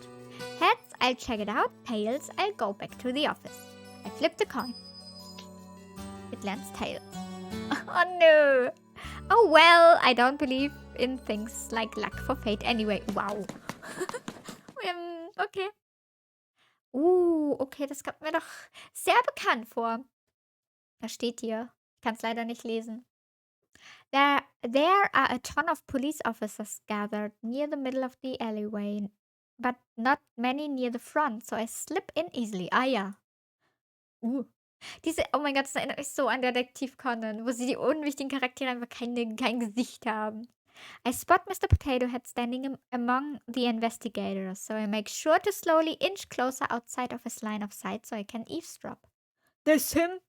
Heads, I'll check it out. Tails, I'll go back to the office. I flip the coin. It lands tails. Oh no! Oh well, I don't believe in things like luck for fate anyway. Wow. Okay. Okay, das kommt mir doch sehr bekannt vor. Da steht hier. Ich kann es leider nicht lesen. There are a ton of police officers gathered near the middle of the alleyway, but not many near the front, so I slip in easily. Ah ja. Oh mein Gott, das erinnert mich so an Detektiv Conan, wo sie die unwichtigen Charaktere einfach kein Gesicht haben. I spot Mr. Potato Head standing among the investigators, so I make sure to slowly inch closer outside of his line of sight so I can eavesdrop. This him?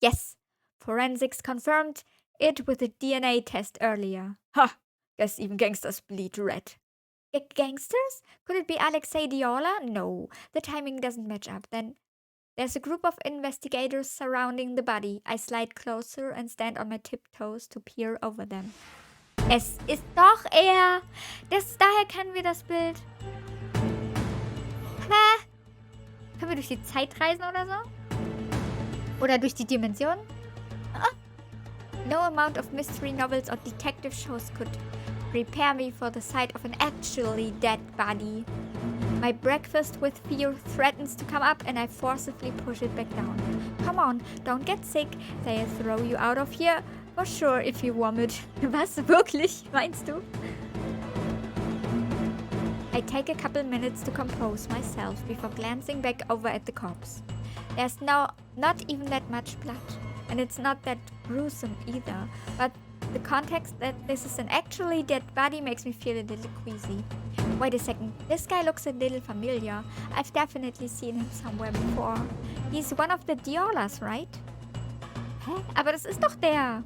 Yes. Forensics confirmed it with a DNA test earlier. Ha! Guess even gangsters bleed red. Gangsters? Could it be Alexei Diola? No, the timing doesn't match up. Then there's a group of investigators surrounding the body. I slide closer and stand on my tiptoes to peer over them. Es ist doch er! Daher kennen wir das Bild. Hä? Können wir durch die Zeit reisen oder so? Oder durch die Dimension? No amount of mystery novels or detective shows could prepare me for the sight of an actually dead body. My breakfast with fear threatens to come up and I forcibly push it back down. Come on, don't get sick. They'll throw you out of here for sure if you vomit. Was? Wirklich? Meinst du? I take a couple minutes to compose myself before glancing back over at the corpse. There's not even that much blood. And it's not that gruesome either. But the context that this is an actually dead body makes me feel a little queasy. Wait a second, this guy looks a little familiar. I've definitely seen him somewhere before. He's one of the Diolas, right? Hä? Aber das ist doch der.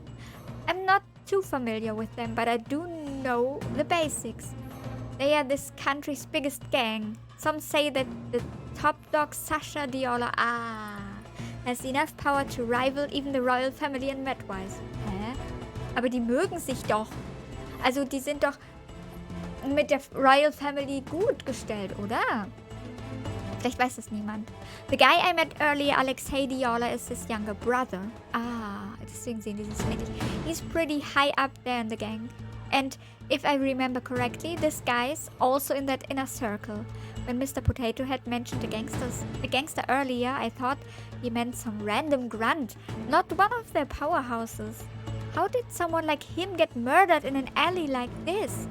I'm not too familiar with them, but I do know the basics. They are this country's biggest gang. Some say that the top dog Sasha Diola has enough power to rival even the royal family in Medwise. Hä? Aber die mögen sich doch. Also die sind doch mit der Royal Family gut gestellt, oder? Vielleicht weiß das niemand. The guy I met earlier, Alexei Diola, is his younger brother. Deswegen sehen die sich so ähnlich. He's pretty high up there in the gang. And if I remember correctly, this guy's also in that inner circle. When Mr. Potato Head mentioned a gangster earlier, I thought he meant some random grunt, not one of their powerhouses. How did someone like him get murdered in an alley like this?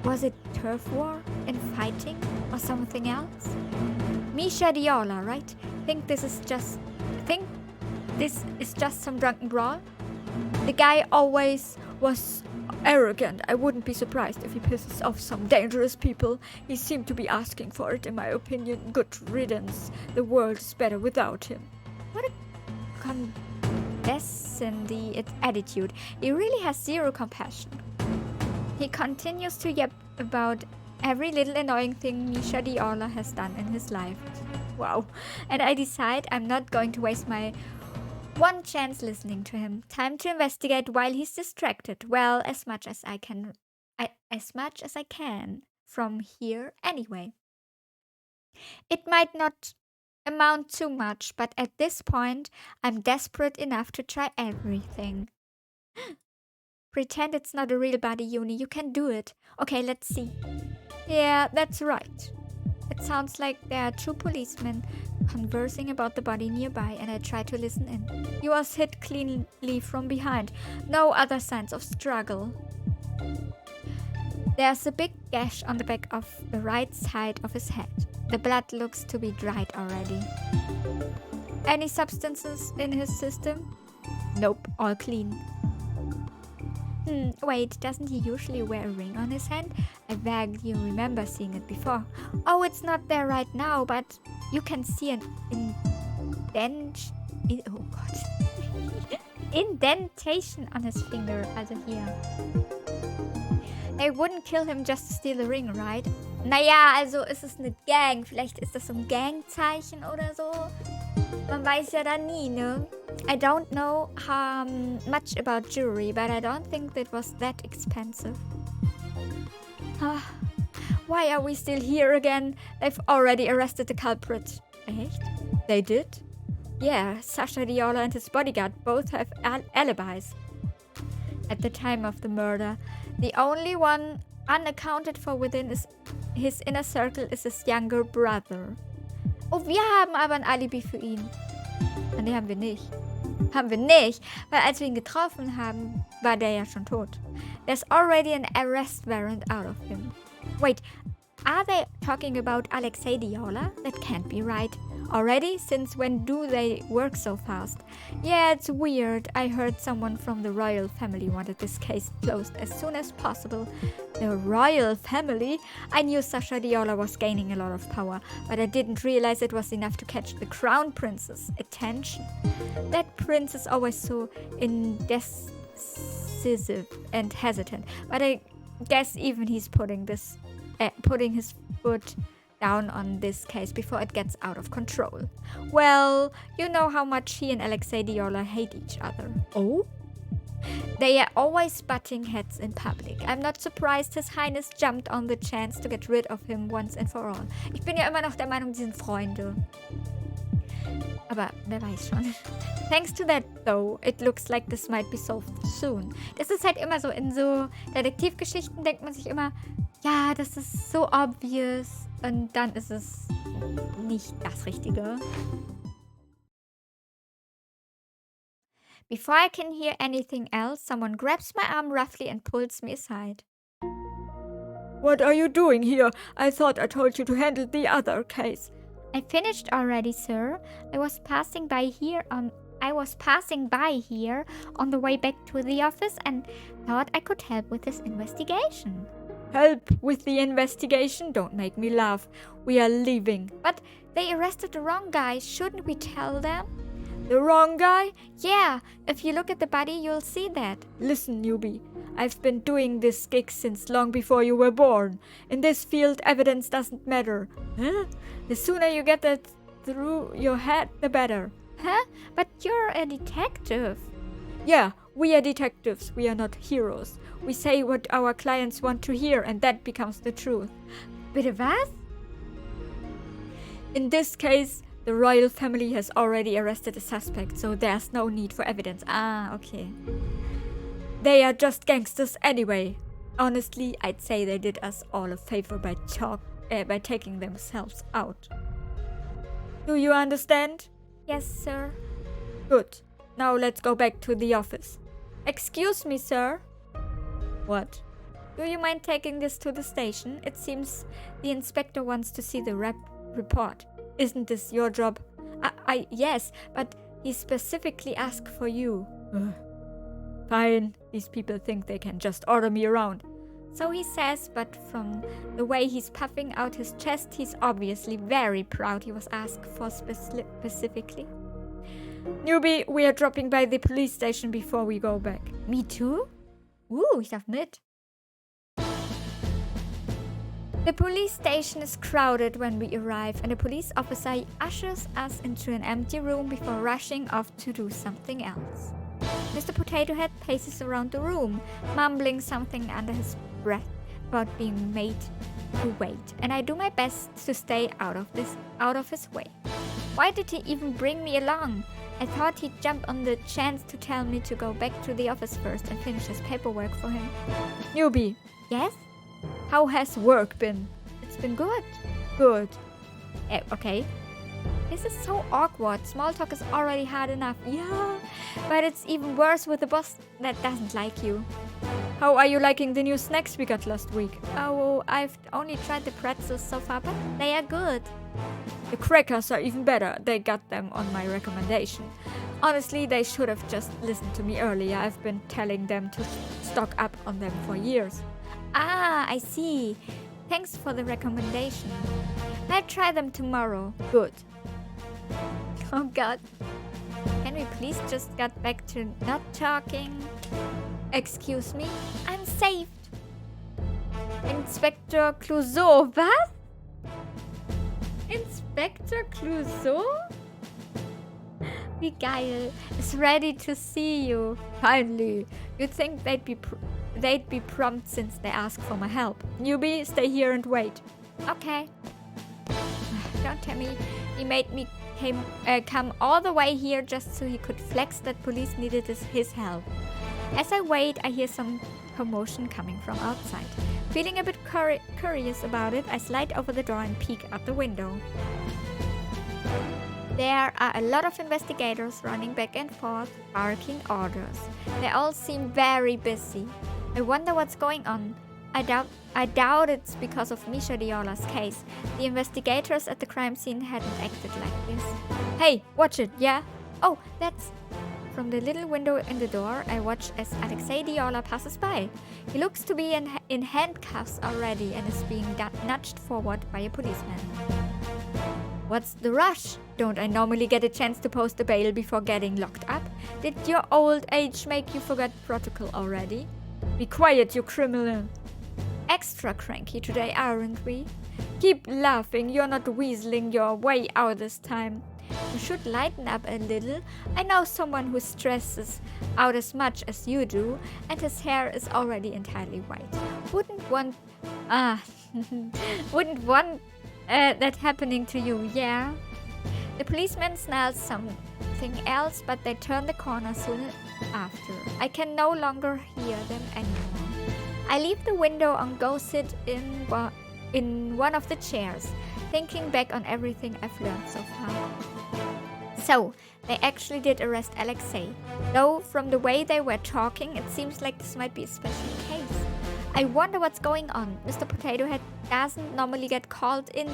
Was it turf war, infighting, or something else? Misha Diola, right? Think this is just some drunken brawl? The guy always was arrogant. I wouldn't be surprised if he pisses off some dangerous people. He seemed to be asking for it, in my opinion. Good riddance. The world is better without him. What a condescending attitude. He really has zero compassion. He continues to yap about every little annoying thing Misha Diola has done in his life. Wow. And I decide I'm not going to waste my one chance listening to him. Time to investigate while he's distracted. Well, as much as I can from here anyway. It might not amount to much, but at this point, I'm desperate enough to try everything. Pretend it's not a real body, Yunie. You can do it. Okay, let's see. Yeah, that's right. It sounds like there are two policemen conversing about the body nearby, and I try to listen in. He was hit cleanly from behind. No other signs of struggle. There's a big gash on the back of the right side of his head. The blood looks to be dried already. Any substances in his system? Nope, all clean. Wait, doesn't he usually wear a ring on his hand? I vaguely remember seeing it before. Oh, it's not there right now, but you can see an indentation on his finger, also hier. They wouldn't kill him just to steal the ring, right? Naja, also ist es eine Gang. Vielleicht ist das so ein Gangzeichen oder so. Man weiß ja da nie, ne? I don't know much about jewelry, but I don't think that was that expensive. Why are we still here again? They've already arrested the culprit. Echt? They did? Yeah, Sasha Diola and his bodyguard both have alibis. At the time of the murder, the only one unaccounted for within his inner circle is his younger brother. Oh, wir haben aber ein Alibi für ihn. Nee, haben wir nicht. Haben wir nicht, weil als wir ihn getroffen haben, war der ja schon tot. There's already an arrest warrant out of him. Wait, are they talking about Alexei Diola? That can't be right. Already? Since when do they work so fast? Yeah, it's weird. I heard someone from the royal family wanted this case closed as soon as possible. The royal family? I knew Sasha Diola was gaining a lot of power, but I didn't realize it was enough to catch the crown prince's attention. That prince is always so indecisive and hesitant, but I guess even he's putting his foot down on this case before it gets out of control. Well, you know how much he and Alexei Diola hate each other. Oh? They are always butting heads in public. I'm not surprised His Highness jumped on the chance to get rid of him once and for all. Ich bin ja immer noch der Meinung, die sind Freunde. Aber wer weiß schon. Thanks to that, though, it looks like this might be solved soon. Das ist halt immer so, in so Detektivgeschichten denkt man sich immer, ja, das ist so obvious. Und dann ist es nicht das Richtige. Before I can hear anything else, someone grabs my arm roughly and pulls me aside. What are you doing here? I thought I told you to handle the other case. I finished already, sir. I was passing by here on the way back to the office and thought I could help with this investigation. Help with the investigation? Don't make me laugh. We are leaving. But they arrested the wrong guy. Shouldn't we tell them? The wrong guy? Yeah, if you look at the body, you'll see that. Listen, newbie. I've been doing this gig since long before you were born. In this field, evidence doesn't matter. Huh? The sooner you get that through your head, the better. Huh? But you're a detective. Yeah, we are detectives. We are not heroes. We say what our clients want to hear, and that becomes the truth. Bitte was? In this case, the royal family has already arrested a suspect, so there's no need for evidence. Ah, okay. They are just gangsters anyway. Honestly, I'd say they did us all a favor by taking themselves out. Do you understand? Yes, sir. Good. Now let's go back to the office. Excuse me, sir. What? Do you mind taking this to the station? It seems the inspector wants to see the report. Isn't this your job? Yes, but he specifically asked for you. Fine. These people think they can just order me around. So he says, but from the way he's puffing out his chest, he's obviously very proud he was asked for specifically. Newbie, we are dropping by the police station before we go back. Me too? Ich darf mit. The police station is crowded when we arrive, and a police officer ushers us into an empty room before rushing off to do something else. Mr. Potato Head paces around the room, mumbling something under his breath about being made to wait, and I do my best to stay out of his way. Why did he even bring me along? I thought he'd jump on the chance to tell me to go back to the office first and finish his paperwork for him. Newbie. Yes? How has work been? It's been good. Good. Okay. This is so awkward. Small talk is already hard enough. Yeah, but it's even worse with a boss that doesn't like you. How are you liking the new snacks we got last week? Oh, I've only tried the pretzels so far, but they are good. The crackers are even better. They got them on my recommendation. Honestly, they should have just listened to me earlier. I've been telling them to stock up on them for years. Ah, I see. Thanks for the recommendation. I'll try them tomorrow. Good. Oh god. Can we please just get back to not talking? Excuse me? I'm saved. Inspector Clouseau, was? Inspector Clouseau? Wie geil. Is ready to see you. Finally. You'd think they'd be prompt since they ask for my help. Newbie, stay here and wait. Okay. Don't tell me he made me come all the way here just so he could flex that police needed his help. As I wait, I hear some commotion coming from outside. Feeling a bit curious about it, I slide over the door and peek out the window. There are a lot of investigators running back and forth, barking orders. They all seem very busy. I wonder what's going on. I doubt it's because of Misha Diola's case. The investigators at the crime scene hadn't acted like this. Hey, watch it, yeah? Oh, that's... From the little window in the door, I watch as Alexei Diola passes by. He looks to be in handcuffs already and is being nudged forward by a policeman. What's the rush? Don't I normally get a chance to post a bail before getting locked up? Did your old age make you forget protocol already? Be quiet, you criminal! Extra cranky today, aren't we? Keep laughing, you're not weaseling your way out this time. You should lighten up a little. I know someone who stresses out as much as you do, and his hair is already entirely white. Wouldn't want that happening to you, yeah? The policeman snarls something else, but they turn the corner soon after. I can no longer hear them anymore. I leave the window and go sit in one of the chairs, thinking back on everything I've learned so far. So, they actually did arrest Alexei. Though, from the way they were talking, it seems like this might be a special case. I wonder what's going on. Mr. Potato Head doesn't normally get called in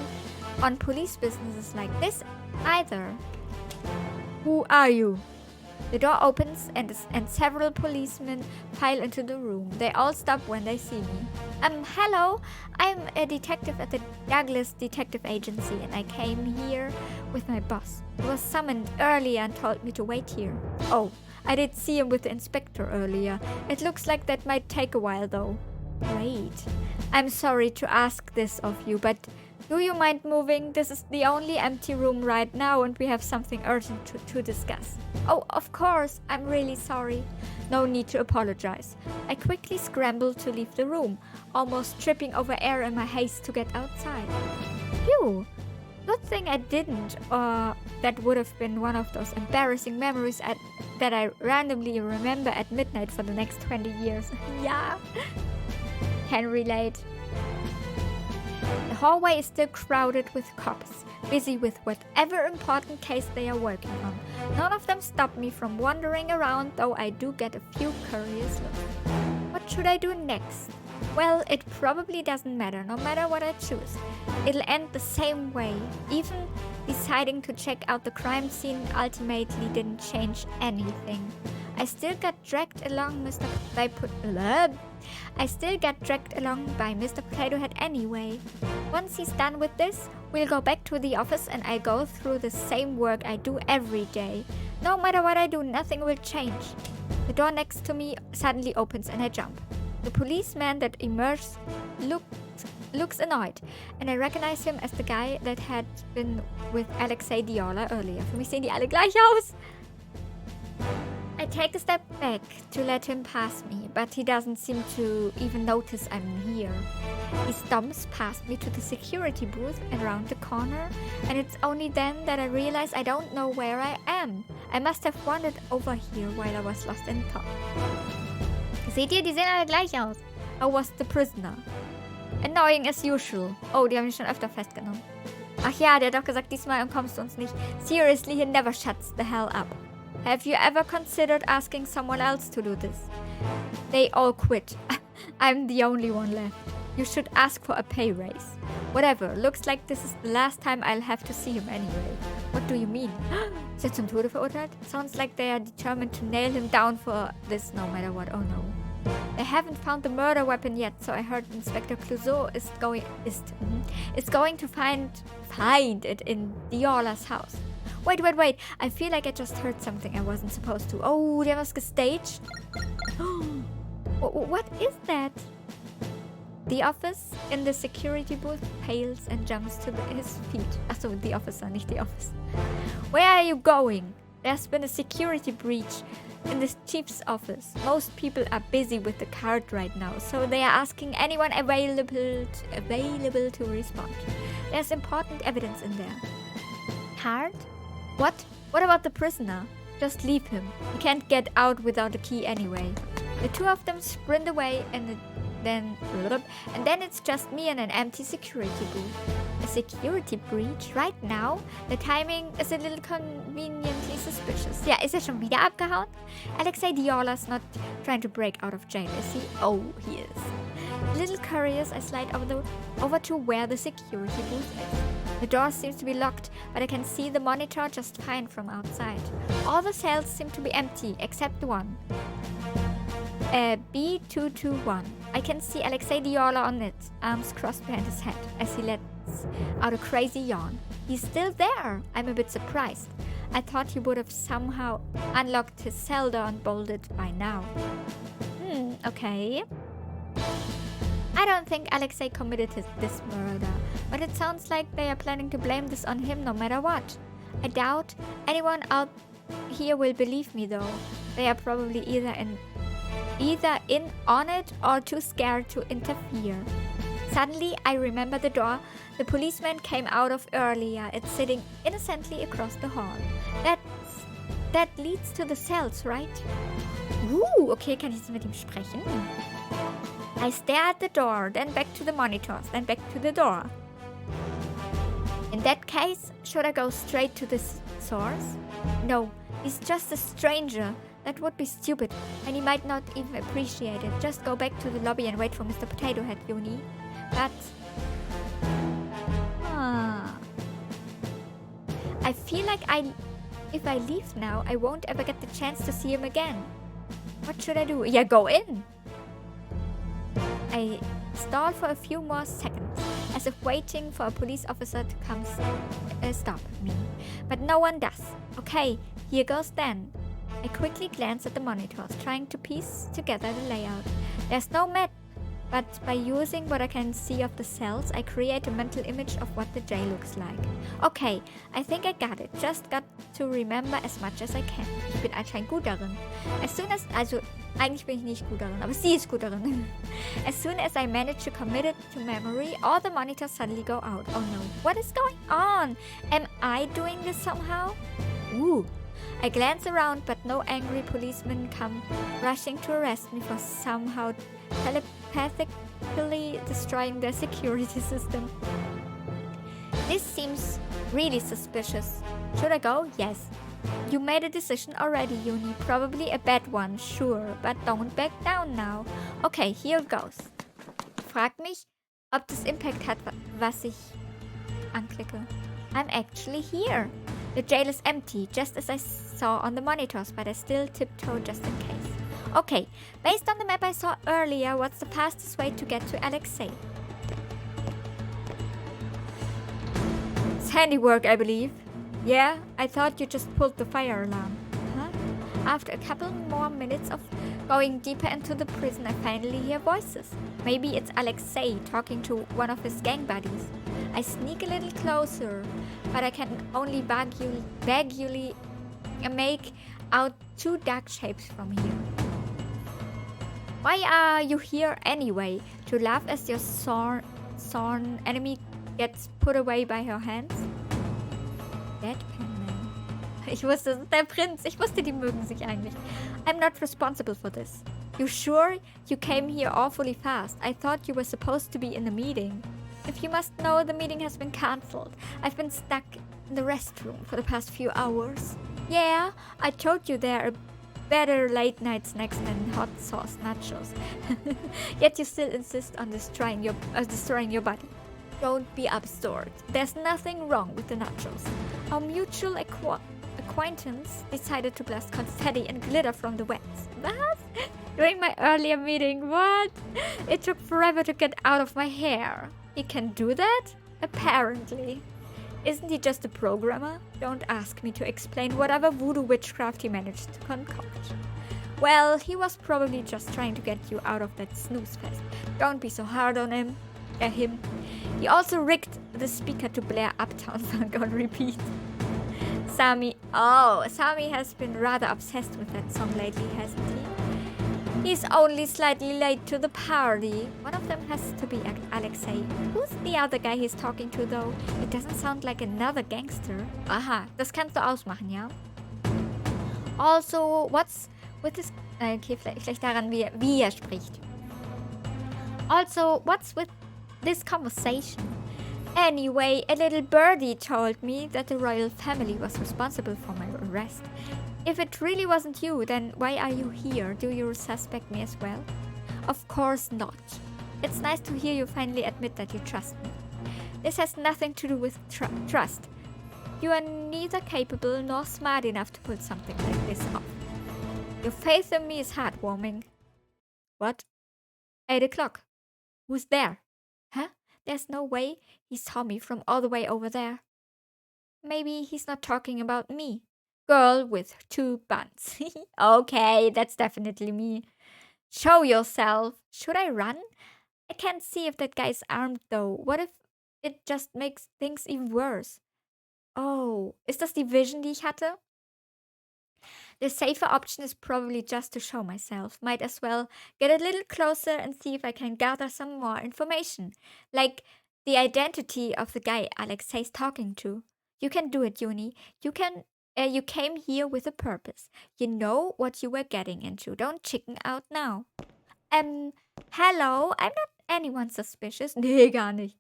on police businesses like this either. Who are you? The door opens and several policemen pile into the room. They all stop when they see me. Hello, I'm a detective at the Douglas Detective Agency and I came here with my boss. He was summoned earlier and told me to wait here. Oh, I did see him with the inspector earlier. It looks like that might take a while though. Great. I'm sorry to ask this of you, but do you mind moving? This is the only empty room right now and we have something urgent to discuss. Oh, of course. I'm really sorry. No need to apologize. I quickly scrambled to leave the room, almost tripping over air in my haste to get outside. Phew! Good thing I didn't, or that would have been one of those embarrassing memories that I randomly remember at midnight for the next 20 years. Yeah. Can relate. The hallway is still crowded with cops, busy with whatever important case they are working on. None of them stop me from wandering around, though I do get a few curious looks. What should I do next? Well, it probably doesn't matter, no matter what I choose. It'll end the same way. Even deciding to check out the crime scene ultimately didn't change anything. I still got dragged along by Mr. Potato Head anyway. Once he's done with this, we'll go back to the office and I go through the same work I do every day. No matter what I do, nothing will change. The door next to me suddenly opens and I jump. The policeman that emerged looks annoyed, and I recognize him as the guy that had been with Alexei Diola earlier. Für mich sehen die alle gleich aus. I take a step back to let him pass me, but he doesn't seem to even notice I'm here. He stomps past me to the security booth and around the corner, and it's only then that I realize I don't know where I am. I must have wandered over here while I was lost in thought. Seht ihr, die sehen alle gleich aus. I was the prisoner. Annoying as usual. Oh, die haben mich schon öfter festgenommen. Ach ja, der hat doch gesagt, diesmal entkommst du uns nicht. Seriously, he never shuts the hell up. Have you ever considered asking someone else to do this? They all quit. I'm the only one left. You should ask for a pay raise. Whatever, looks like this is the last time I'll have to see him anyway. What do you mean? Ist er zum Tode verurteilt? Sounds like they are determined to nail him down for this no matter what. Oh no. They haven't found the murder weapon yet, so I heard Inspector Clouseau is going to find it in Diola's house. Wait. I feel like I just heard something I wasn't supposed to. Oh, der was gestaged? What is that? The office in the security booth pales and jumps to his feet. Achso, the officer, nicht the office. Where are you going? There's been a security breach in the chief's office. Most people are busy with the card right now, so they are asking anyone available to respond. There's important evidence in there. Card? What? What about the prisoner? Just leave him. He can't get out without a key anyway. The two of them sprint away and then it's just me and an empty security booth. A security breach right now? The timing is a little conveniently suspicious. Ja, ist er schon wieder abgehauen? Alexei Diola's not trying to break out of jail, is he? Oh, he is. A little curious, I slide over to where the security booth is. The door seems to be locked, but I can see the monitor just fine from outside. All the cells seem to be empty, except one. B221. I can see Alexei Diola on it, arms crossed behind his head, as he lets out a crazy yawn. He's still there! I'm a bit surprised. I thought he would have somehow unlocked his cell door and bolted by now. Okay. I don't think Alexei committed this murder, but it sounds like they are planning to blame this on him no matter what. I doubt anyone out here will believe me though. They are probably either in on it or too scared to interfere. Suddenly, I remember the door the policeman came out of earlier. It's sitting innocently across the hall. That leads to the cells, right? Okay, kann ich jetzt mit ihm sprechen? I stare at the door, then back to the monitors, then back to the door. In that case, should I go straight to the source? No, he's just a stranger. That would be stupid, and he might not even appreciate it. Just go back to the lobby and wait for Mr. Potato Head, Yunie. But... I feel like if I leave now, I won't ever get the chance to see him again. What should I do? Yeah, go in! I stall for a few more seconds, as if waiting for a police officer to come stop me. But no one does. Okay, here goes then. I quickly glance at the monitors, trying to piece together the layout. There's no map, but by using what I can see of the cells, I create a mental image of what the jail looks like. Okay, I think I got it. Just got to remember as much as I can. Ich bin anscheinend gut darin. Eigentlich bin ich nicht gut darin, aber sie ist gut darin. As soon as I manage to commit it to memory, all the monitors suddenly go out. Oh no, what is going on? Am I doing this somehow? I glance around, but no angry policemen come rushing to arrest me for somehow telepathically destroying their security system. This seems really suspicious. Should I go? Yes. You made a decision already, Yunie. Probably a bad one, sure, but don't back down now. Okay, here goes. Frag mich, ob das Impact hat, was ich anklicke. I'm actually here. The jail is empty, just as I saw on the monitors, but I still tiptoe just in case. Okay, based on the map I saw earlier, what's the fastest way to get to Alexei? It's handiwork, I believe. Yeah, I thought you just pulled the fire alarm. Huh? After a couple more minutes of going deeper into the prison, I finally hear voices. Maybe it's Alexei talking to one of his gang buddies. I sneak a little closer, but I can only vaguely make out two dark shapes from here. Why are you here anyway? To laugh as your sworn enemy gets put away by her hands? Deadpan Man. Ich wusste, das ist der Prinz. Ich wusste, die mögen sich eigentlich. I'm not responsible for this. You sure? You came here awfully fast. I thought you were supposed to be in a meeting. If you must know, the meeting has been cancelled. I've been stuck in the restroom for the past few hours. Yeah, I told you there are better late night snacks than hot sauce nachos. Yet you still insist on destroying your body. Don't be absurd. There's nothing wrong with the nachos. Our mutual acquaintance decided to blast confetti and glitter from the vents. What? During my earlier meeting, what? It took forever to get out of my hair. He can do that? Apparently. Isn't he just a programmer? Don't ask me to explain whatever voodoo witchcraft he managed to concoct. Well, he was probably just trying to get you out of that snooze fest. Don't be so hard on him. He also rigged the speaker to blare Uptown Funk on repeat. Sami has been rather obsessed with that song lately, hasn't he? He's only slightly late to the party. One of them has to be Alexei. Who's the other guy he's talking to, though? It doesn't sound like another gangster. Aha, das kannst du ausmachen, ja? Also, what's with this... Okay, vielleicht daran, wie spricht. Also, what's with this conversation? Anyway, a little birdie told me that the royal family was responsible for my arrest. If it really wasn't you, then why are you here? Do you suspect me as well? Of course not. It's nice to hear you finally admit that you trust me. This has nothing to do with trust. You are neither capable nor smart enough to pull something like this off. Your faith in me is heartwarming. What? 8 o'clock. Who's there? Huh? There's no way he saw me from all the way over there. Maybe he's not talking about me. Girl with 2 buns. Okay, that's definitely me. Show yourself. Should I run? I can't see if that guy's armed though. What if it just makes things even worse? Oh, ist das die Vision, die ich hatte? The safer option is probably just to show myself. Might as well get a little closer and see if I can gather some more information. Like the identity of the guy Alexei's talking to. You can do it, Yunie. You came here with a purpose. You know what you were getting into. Don't chicken out now. Hello? I'm not anyone suspicious. Nee, gar nicht.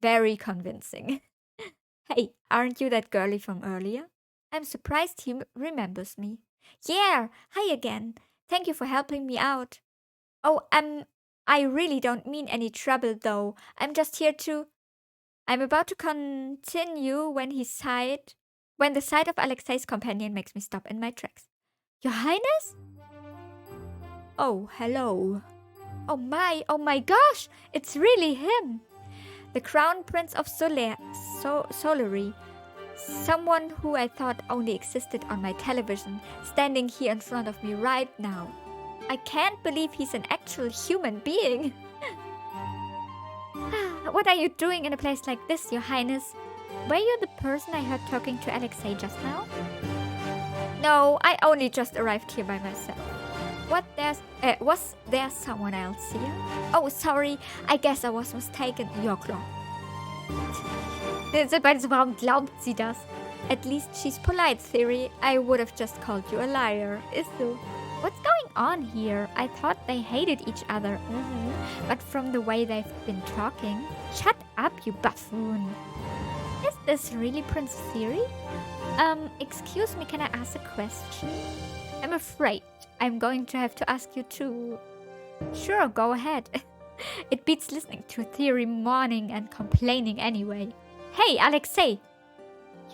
Very convincing. Hey, aren't you that girlie from earlier? I'm surprised he remembers me. Yeah, hi again. Thank you for helping me out. Oh, I really don't mean any trouble though. I'm just here to... I'm about to continue when the sight of Alexei's companion makes me stop in my tracks. Your Highness? Oh, hello. Oh my gosh, it's really him. The Crown Prince of Solary. Someone who I thought only existed on my television, standing here in front of me right now. I can't believe he's an actual human being. What are you doing in a place like this, Your Highness? Were you the person I heard talking to Alexei just now? No, I only just arrived here by myself. Was there someone else here? Oh, sorry, I guess I was mistaken. Ja, klar. Warum glaubt sie das? At least she's polite, Theory. I would have just called you a liar. Is so. What's going on here? I thought they hated each other. But from the way they've been talking... Shut up, you buffoon. Is this really Prince Theory? Excuse me, can I ask a question? I'm afraid I'm going to have to ask you too. Sure, go ahead. It beats listening to Theory mourning and complaining anyway. Hey, Alexei!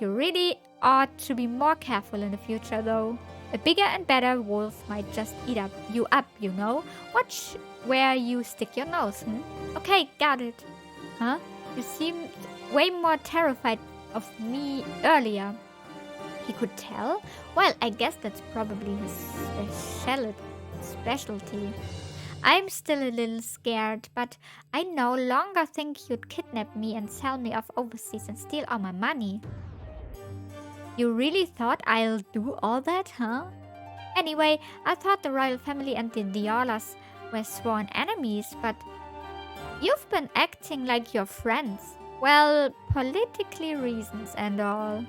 You really ought to be more careful in the future, though. A bigger and better wolf might just eat you up, you know? Watch where you stick your nose, Okay, got it. Huh? You seemed way more terrified of me earlier. He could tell? Well, I guess that's probably his specialty. I'm still a little scared, but I no longer think you'd kidnap me and sell me off overseas and steal all my money. You really thought I'll do all that, huh? Anyway, I thought the royal family and the Diolas were sworn enemies, but you've been acting like you're friends. Well, politically reasons and all.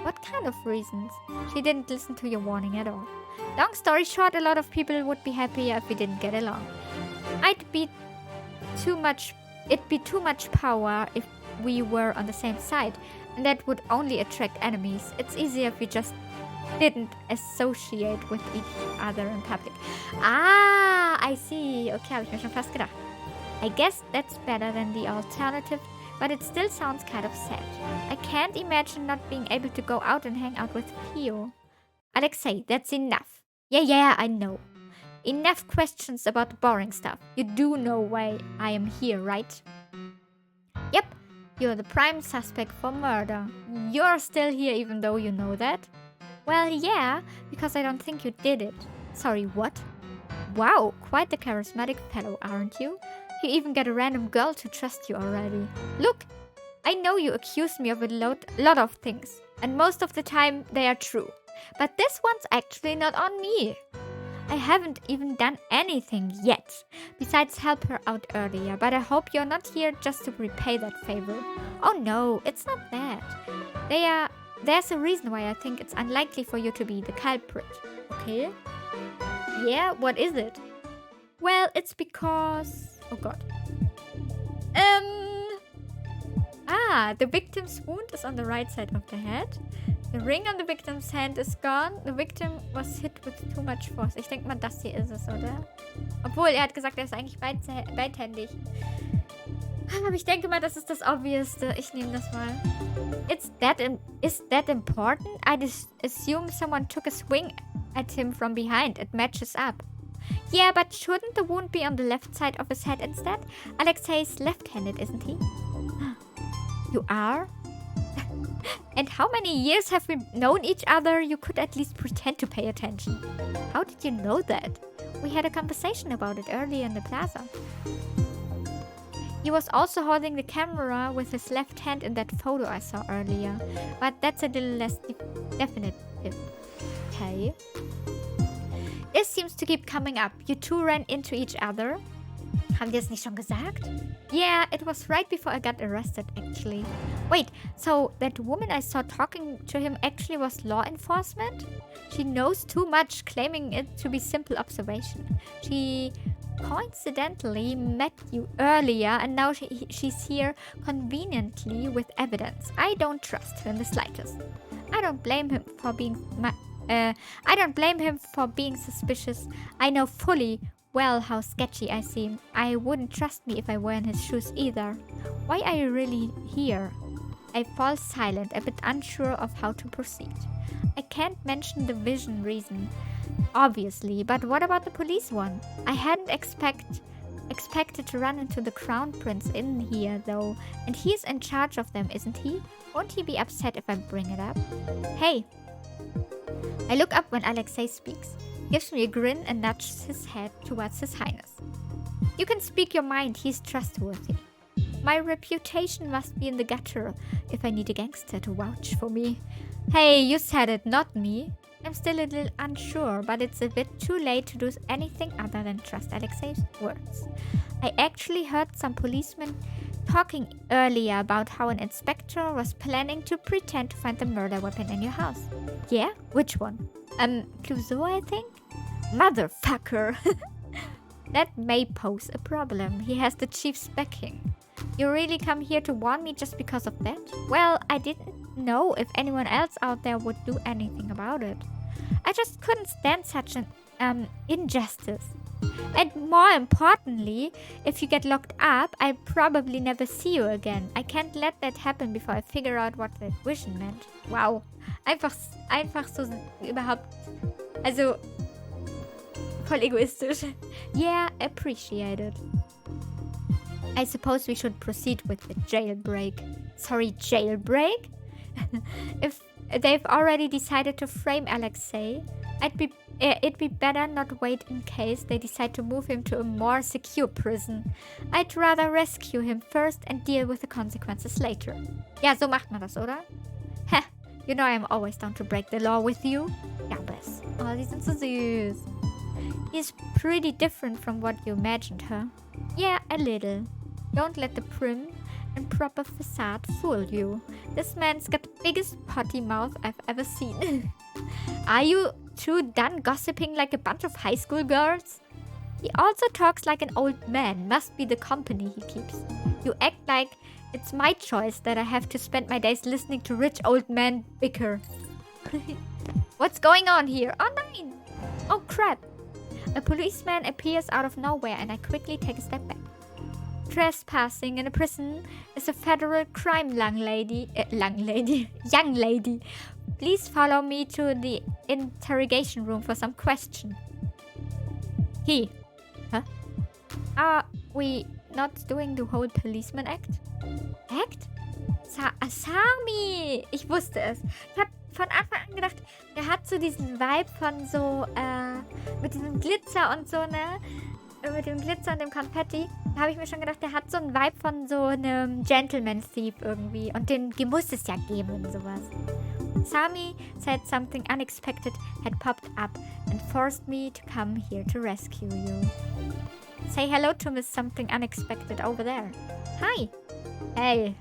What kind of reasons? She didn't listen to your warning at all. Long story short, a lot of people would be happier if we didn't get along. It'd be too much power if we were on the same side, and that would only attract enemies. It's easier if we just didn't associate with each other in public. Ah, I see. Okay, habe ich mir schon fast gedacht. I guess that's better than the alternative, but it still sounds kind of sad. I can't imagine not being able to go out and hang out with Pio. Alexei, that's enough. Yeah, I know. Enough questions about the boring stuff. You do know why I am here, right? Yep, you're the prime suspect for murder. You're still here even though you know that? Well, yeah, because I don't think you did it. Sorry, what? Wow, quite the charismatic fellow, aren't you? You even get a random girl to trust you already. Look, I know you accuse me of a lot of things, and most of the time they are true. But this one's actually not on me. I haven't even done anything yet, besides help her out earlier, but I hope you're not here just to repay that favor. Oh no, it's not that. There's a reason why I think it's unlikely for you to be the culprit, okay? Yeah, what is it? Well, it's because... Oh god. The victim's wound is on the right side of the head. The ring on the victim's hand is gone. The victim was hit with too much force. Ich denke mal, das hier ist es, oder? Obwohl, er hat gesagt, er ist eigentlich beidhändig. Aber ich denke mal, das ist das Obviousste. Ich nehme das mal. Is that important? I assume someone took a swing at him from behind. It matches up. Yeah, but shouldn't the wound be on the left side of his head instead? Alexei's left-handed, isn't he? You are? And how many years have we known each other? You could at least pretend to pay attention. How did you know that? We had a conversation about it earlier in the plaza. He was also holding the camera with his left hand in that photo I saw earlier. But that's a little less definitive. Okay. This seems to keep coming up. You two ran into each other. Haben die es nicht schon gesagt? Yeah, it was right before I got arrested, actually. Wait, so that woman I saw talking to him actually was law enforcement? She knows too much, claiming it to be simple observation. She coincidentally met you earlier, and now she's here conveniently with evidence. I don't trust her in the slightest. I don't blame him for being suspicious. I know fully well how sketchy I seem. I wouldn't trust me if I were in his shoes either. Why are you really here? I fall silent, a bit unsure of how to proceed. I can't mention the vision reason, obviously, but what about the police one? I hadn't expected to run into the crown prince in here, though, and he's in charge of them, isn't he? Won't he be upset if I bring it up? Hey! I look up when Alexei speaks, gives me a grin and nudges his head towards His Highness. You can speak your mind, he's trustworthy. My reputation must be in the gutter if I need a gangster to vouch for me. Hey, you said it, not me. I'm still a little unsure, but it's a bit too late to do anything other than trust Alexei's words. I actually heard some policemen talking earlier about how an inspector was planning to pretend to find the murder weapon in your house. Yeah? Which one? Clouseau, I think? Motherfucker! That may pose a problem. He has the chief's backing. You really come here to warn me just because of that? Well, I didn't know if anyone else out there would do anything about it. I just couldn't stand such an injustice. And more importantly, if you get locked up, I'll probably never see you again. I can't let that happen before I figure out what that vision meant. Wow. Einfach so überhaupt... Also... Voll egoistisch. Yeah, appreciate it. I suppose we should proceed with the jailbreak. Sorry, jailbreak? If they've already decided to frame Alexei, it'd be better not wait in case they decide to move him to a more secure prison. I'd rather rescue him first and deal with the consequences later. Ja, so macht man das, oder? Heh, you know I'm always down to break the law with you. Gabes. Oh, die sind so süß. He's pretty different from what you imagined, huh? Yeah, a little. Don't let the prim and proper facade fool you. This man's got the biggest potty mouth I've ever seen. Are you two done gossiping like a bunch of high school girls? He also talks like an old man. Must be the company he keeps. You act like it's my choice that I have to spend my days listening to rich old men bicker. What's going on here? Oh, no! Oh, crap. A policeman appears out of nowhere and I quickly take a step back. Trespassing in a prison is a federal crime, young lady. Please follow me to the interrogation room for some question. Huh? Are we not doing the whole policeman act? Sami! Ich wusste es. Ich habe von Anfang an gedacht, der hat so diesen Vibe von so, mit diesem Glitzer und so, ne? Mit dem Glitzer und dem Konfetti. Da habe ich mir schon gedacht, der hat so einen Vibe von so einem Gentleman Thief irgendwie. Und den muss es ja geben, sowas. Sami said something unexpected had popped up and forced me to come here to rescue you. Say hello to Miss Something Unexpected over there. Hi. Hey.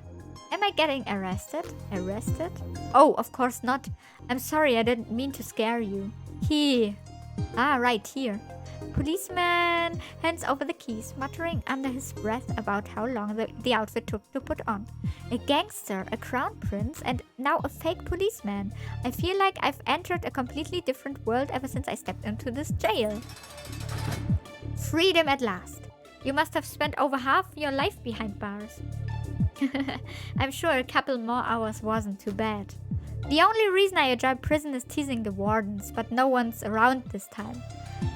Am I getting arrested? Arrested? Oh, of course not. I'm sorry, I didn't mean to scare you. Right here. Policeman hands over the keys, muttering under his breath about how long the outfit took to put on. A gangster, a crown prince, and now a fake policeman. I feel like I've entered a completely different world ever since I stepped into this jail. Freedom at last. You must have spent over half your life behind bars. I'm sure a couple more hours wasn't too bad. The only reason I enjoy prison is teasing the wardens, but no one's around this time.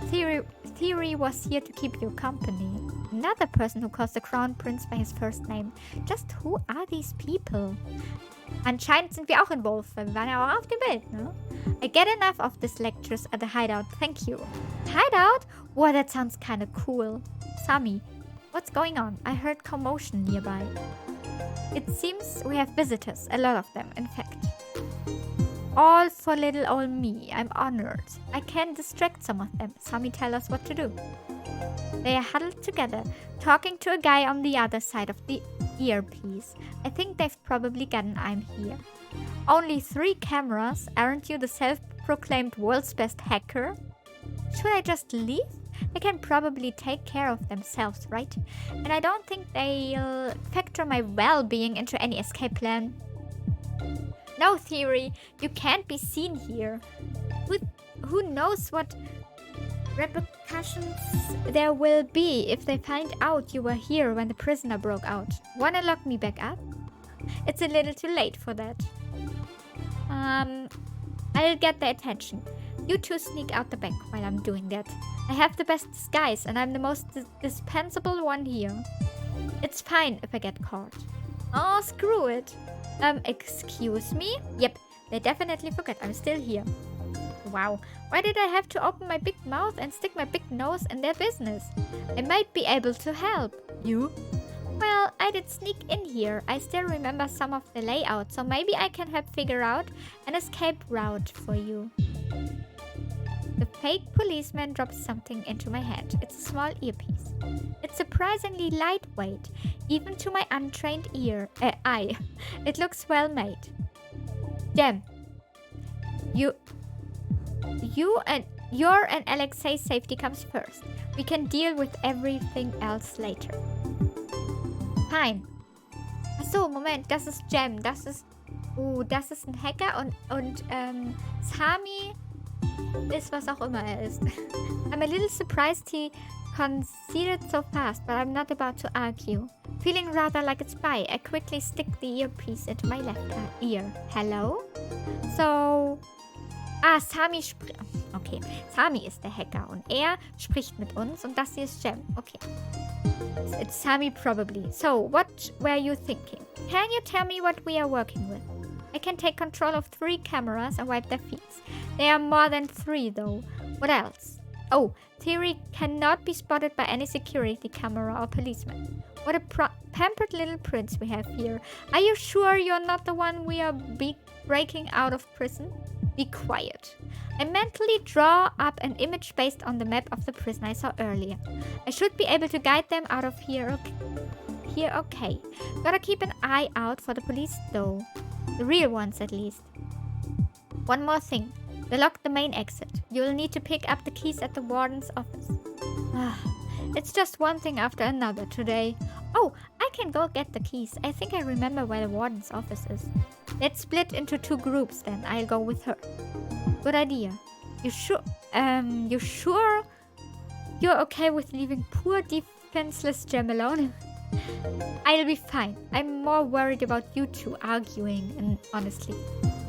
Theory was here to keep you company. Another person who calls the Crown Prince by his first name. Just who are these people? Anscheinend sind wir auch involved, weil wir waren ja auch auf dem Bild, ne? I get enough of these lectures at the hideout, thank you. Hideout? Wow, that sounds kinda cool. Sami, what's going on? I heard commotion nearby. It seems we have visitors, a lot of them, in fact. All for little old me, I'm honored. I can distract some of them. Sami, tell us what to do. They are huddled together, talking to a guy on the other side of the earpiece. I think they've probably gotten I'm here. Only 3 cameras? Aren't you the self-proclaimed world's best hacker? Should I just leave? They can probably take care of themselves, right? And I don't think they'll factor my well-being into any escape plan. No, Theory, you can't be seen here. Who knows what repercussions there will be if they find out you were here when the prisoner broke out. Wanna lock me back up? It's a little too late for that. I'll get their attention. You two sneak out the back while I'm doing that. I have the best disguise and I'm the most dispensable one here. It's fine if I get caught. Oh, screw it. Excuse me? Yep, they definitely forget I'm still here. Wow, why did I have to open my big mouth and stick my big nose in their business? I might be able to help. You? Well, I did sneak in here. I still remember some of the layout, so maybe I can help figure out an escape route for you. The fake policeman drops something into my hand. It's a small earpiece. It's surprisingly lightweight, even to my untrained eye. It looks well made. Damn. Your and Alexei's safety comes first. We can deal with everything else later. Fine. Achso, Moment, das ist Jem. Das ist ein Hacker und Sami ist was auch immer er ist. I'm a little surprised he conceded so fast, but I'm not about to argue. Feeling rather like a spy, I quickly stick the earpiece into my left ear. Hello? So... Sami spricht... Okay, Sami ist der Hacker und er spricht mit uns und das hier ist Jem. Okay. It's Sami probably. So, what were you thinking? Can you tell me what we are working with? I can take control of 3 cameras and wipe their feet. There are more than 3 though. What else? Oh, Theory cannot be spotted by any security camera or policeman. What a pampered little prince we have here. Are you sure you're not the one we are breaking out of prison? Be quiet. I mentally draw up an image based on the map of the prison I saw earlier. I should be able to guide them out of here okay. Gotta keep an eye out for the police though. The real ones at least. One more thing. They locked the main exit. You'll need to pick up the keys at the warden's office. It's just one thing after another today. Oh, I can go get the keys. I think I remember where the warden's office is. Let's split into 2 groups then. I'll go with her. Good idea. You sure you're okay with leaving poor defenseless Jem alone? I'll be fine. I'm more worried about you two arguing, and honestly.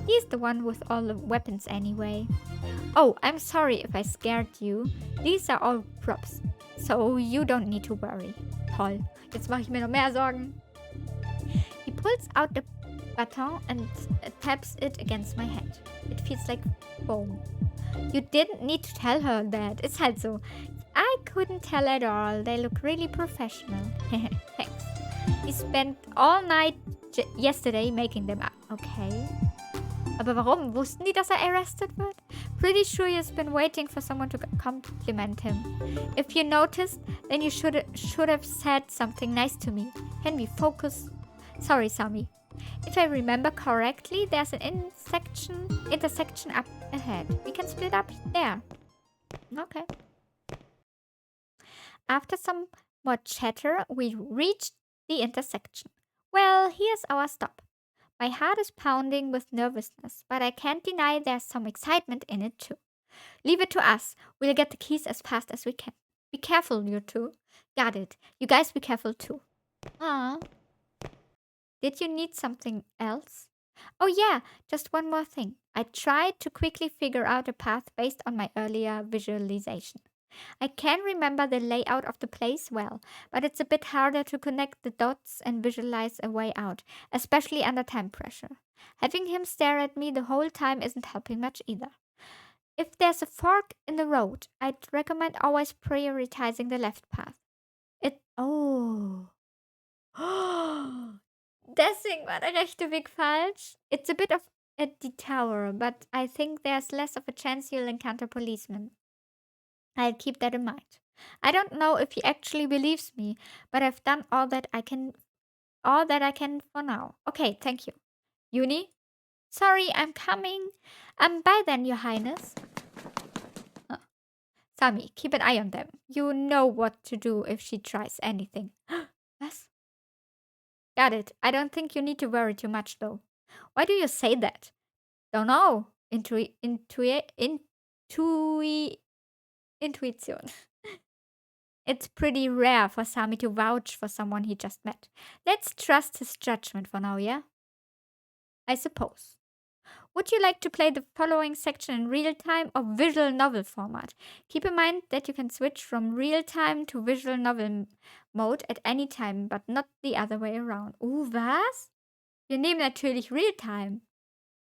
He's the one with all the weapons anyway. Oh, I'm sorry if I scared you. These are all props, so you don't need to worry. Toll. Jetzt mache ich mir noch mehr Sorgen. He pulls out the baton and taps it against my head. It feels like foam. You didn't need to tell her that. Ist halt so. I couldn't tell at all. They look really professional. Thanks. He spent all night yesterday making them up. Okay. Aber warum? Wussten die, dass er arrested wird? Pretty sure he's been waiting for someone to compliment him. If you noticed, then you should have said something nice to me. Can we focus? Sorry, Sammy. If I remember correctly, there's an intersection up ahead. We can split up there. Okay. After some more chatter, we reached the intersection. Well, here's our stop. My heart is pounding with nervousness, but I can't deny there's some excitement in it too. Leave it to us. We'll get the keys as fast as we can. Be careful, you two. Got it. You guys be careful too. Ah. Did you need something else? Oh yeah, just one more thing. I tried to quickly figure out a path based on my earlier visualization. I can remember the layout of the place well, but it's a bit harder to connect the dots and visualize a way out, especially under time pressure. Having him stare at me the whole time isn't helping much either. If there's a fork in the road, I'd recommend always prioritizing the left path. Oh. Deswegen war der rechte Weg falsch. It's a bit of a detour, but I think there's less of a chance you'll encounter policemen. I'll keep that in mind. I don't know if he actually believes me, but I've done all that I can for now. Okay, thank you. Yunie? Sorry, I'm coming. Bye then, Your Highness. Oh. Sammy, keep an eye on them. You know what to do if she tries anything. Was? Got it. I don't think you need to worry too much, though. Why do you say that? Don't know. Intuition. It's pretty rare for Sami to vouch for someone he just met. Let's trust his judgment for now, yeah? I suppose. Would you like to play the following section in real time or visual novel format? Keep in mind that you can switch from real time to visual novel mode at any time, but not the other way around. Was? Wir nehmen natürlich real time.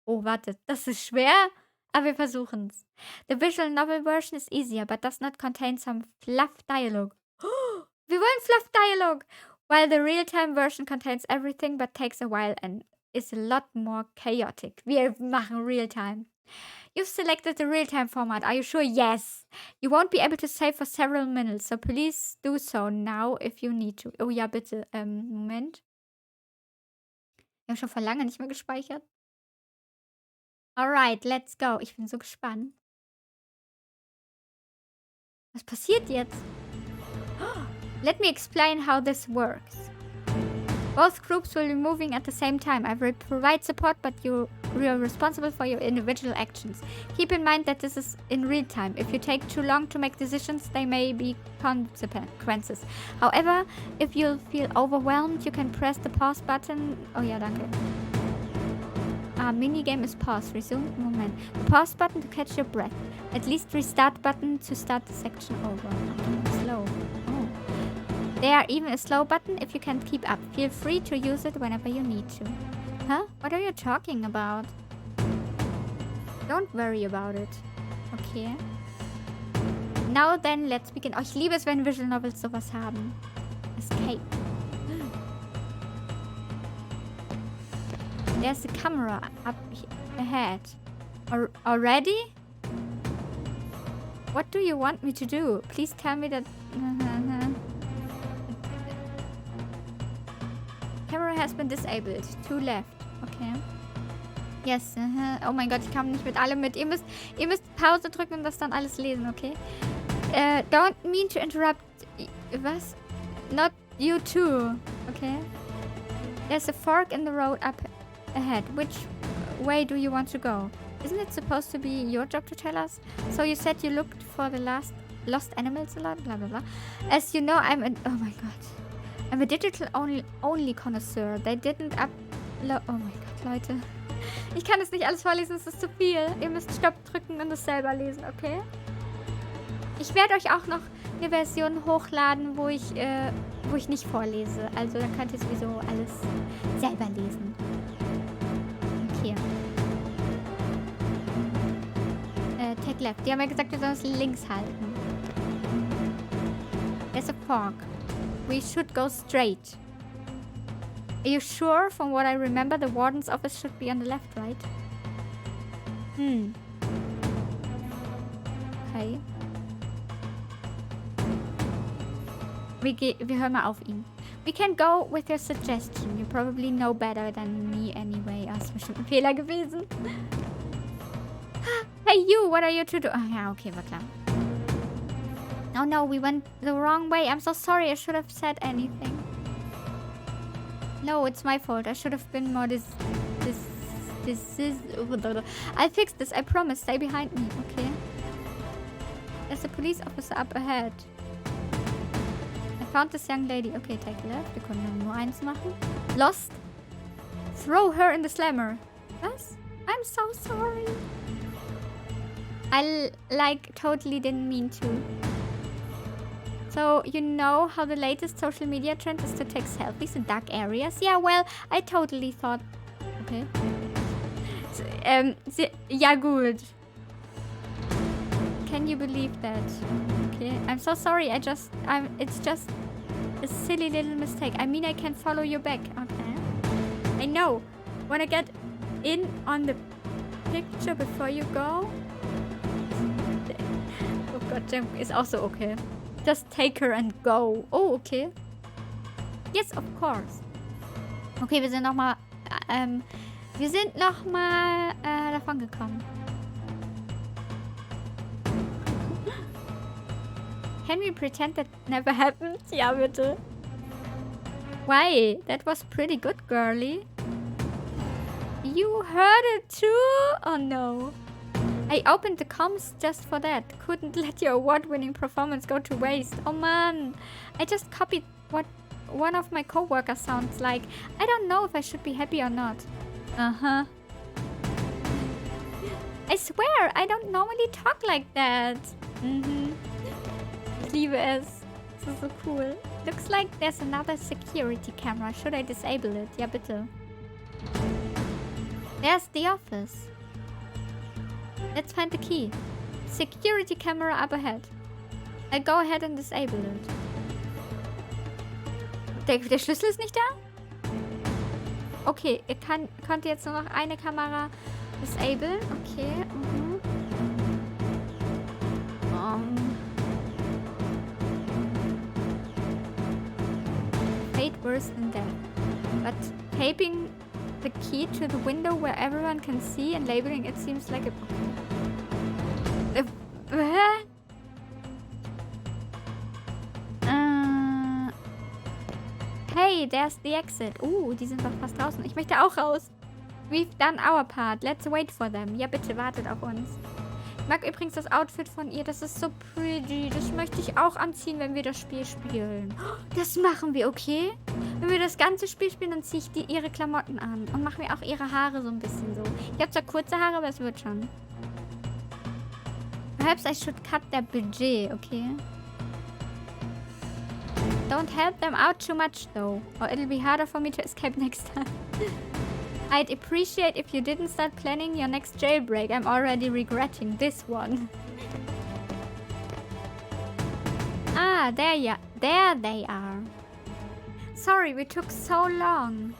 Oh, warte, das ist schwer. Aber wir versuchen's. The visual novel version is easier, but does not contain some fluff dialogue. Wir wollen fluff dialogue! While the real-time version contains everything, but takes a while and is a lot more chaotic. Wir machen real-time. You've selected the real-time format. Are you sure? Yes. You won't be able to save for several minutes, so please do so now if you need to. Oh ja, bitte. Moment. Wir haben schon vor lange nicht mehr gespeichert. Alright, let's go. Ich bin so gespannt. Was passiert jetzt? Let me explain how this works. Both groups will be moving at the same time. I will provide support, but you are responsible for your individual actions. Keep in mind that this is in real time. If you take too long to make decisions, there may be consequences. However, if you feel overwhelmed, you can press the pause button. Oh ja, danke. Minigame is pause. Resume. Moment. The pause button to catch your breath. At least restart button to start the section over. Slow. Oh. There even a slow button if you can't keep up. Feel free to use it whenever you need to. Huh? What are you talking about? Don't worry about it. Okay. Now then, let's begin. Oh, ich liebe es, wenn Visual Novels sowas haben. Escape. There's a camera up ahead. Already? What do you want me to do? Please tell me that... Camera has been disabled. To left. Okay. Yes. Oh mein Gott, ich kam nicht mit allem mit. Ihr müsst Pause drücken und das dann alles lesen, okay? Don't mean to interrupt. Was? Not you too. Okay. There's a fork in the road up ahead. Which way do you want to go? Isn't it supposed to be your job to tell us? So you said you looked for the lost animals a lot? Blah, blah, blah. As you know, oh my god. I'm a digital only connoisseur. They didn't upload... Oh mein Gott, Leute. Ich kann es nicht alles vorlesen, es ist zu viel. Ihr müsst Stopp drücken und es selber lesen, okay? Ich werde euch auch noch eine Version hochladen, wo ich nicht vorlese. Also dann könnt ihr sowieso alles selber lesen. Okay. Take left. Die haben ja gesagt, wir sollen es links halten. There's a fork. We should go straight. Are you sure? From what I remember, the warden's office should be on the left, right? Okay. Wir hören mal auf ihn. We can go with your suggestion. You probably know better than me anyway. Das ist bestimmt ein Fehler gewesen. Hey you, what are you to do? Ah ja, okay, war klar. Oh no, we went the wrong way. I'm so sorry. I should have said anything. No, it's my fault. I should have been more this is... I'll fix this, I promise. Stay behind me, okay? There's a police officer up ahead. I found this young lady. Okay, take left. Wir können ja nur eins machen. Lost. Throw her in the slammer. Was? I'm so sorry. I, totally didn't mean to. So, you know how the latest social media trend is to take selfies in dark areas? Yeah, well, I totally thought... Okay. Ja, gut. Can you believe that? Okay, I'm so sorry. It's just a silly little mistake. I mean, I can follow you back. Okay. I know. Wanna get in on the picture before you go? Oh Gott, Jim ist auch so okay. Just take her and go. Oh, okay. Yes, of course. Okay, wir sind nochmal davon gekommen. Can we pretend that never happened? Ja, bitte. Why? That was pretty good, girlie. You heard it too? Oh no. I opened the comms just for that. Couldn't let your award-winning performance go to waste. Oh man. I just copied what one of my co-workers sounds like. I don't know if I should be happy or not. Uh-huh. I swear, I don't normally talk like that. Ich liebe es. Das ist so cool. Looks like there's another security camera. Should I disable it? Ja, bitte. There's the office. Let's find the key. Security camera up ahead. I'll go ahead and disable it. Der Schlüssel ist nicht da? Okay, ihr könnt jetzt nur noch eine Kamera disablen. Okay. Fate worse than death. But taping the key to the window where everyone can see and labeling it seems like a... Hey, there's the exit. Die sind doch fast draußen. Ich möchte auch raus. We've done our part. Let's wait for them. Ja, bitte, wartet auf uns. Ich mag übrigens das Outfit von ihr. Das ist so pretty. Das möchte ich auch anziehen, wenn wir das Spiel spielen. Das machen wir, okay? Wenn wir das ganze Spiel spielen, dann ziehe ich ihre Klamotten an. Und mache mir auch ihre Haare so ein bisschen so. Ich habe zwar kurze Haare, aber es wird schon. Perhaps I should cut their budget, okay? Don't help them out too much, though. Or it'll be harder for me to escape next time. I'd appreciate if you didn't start planning your next jailbreak. I'm already regretting this one. There they are. Sorry, we took so long.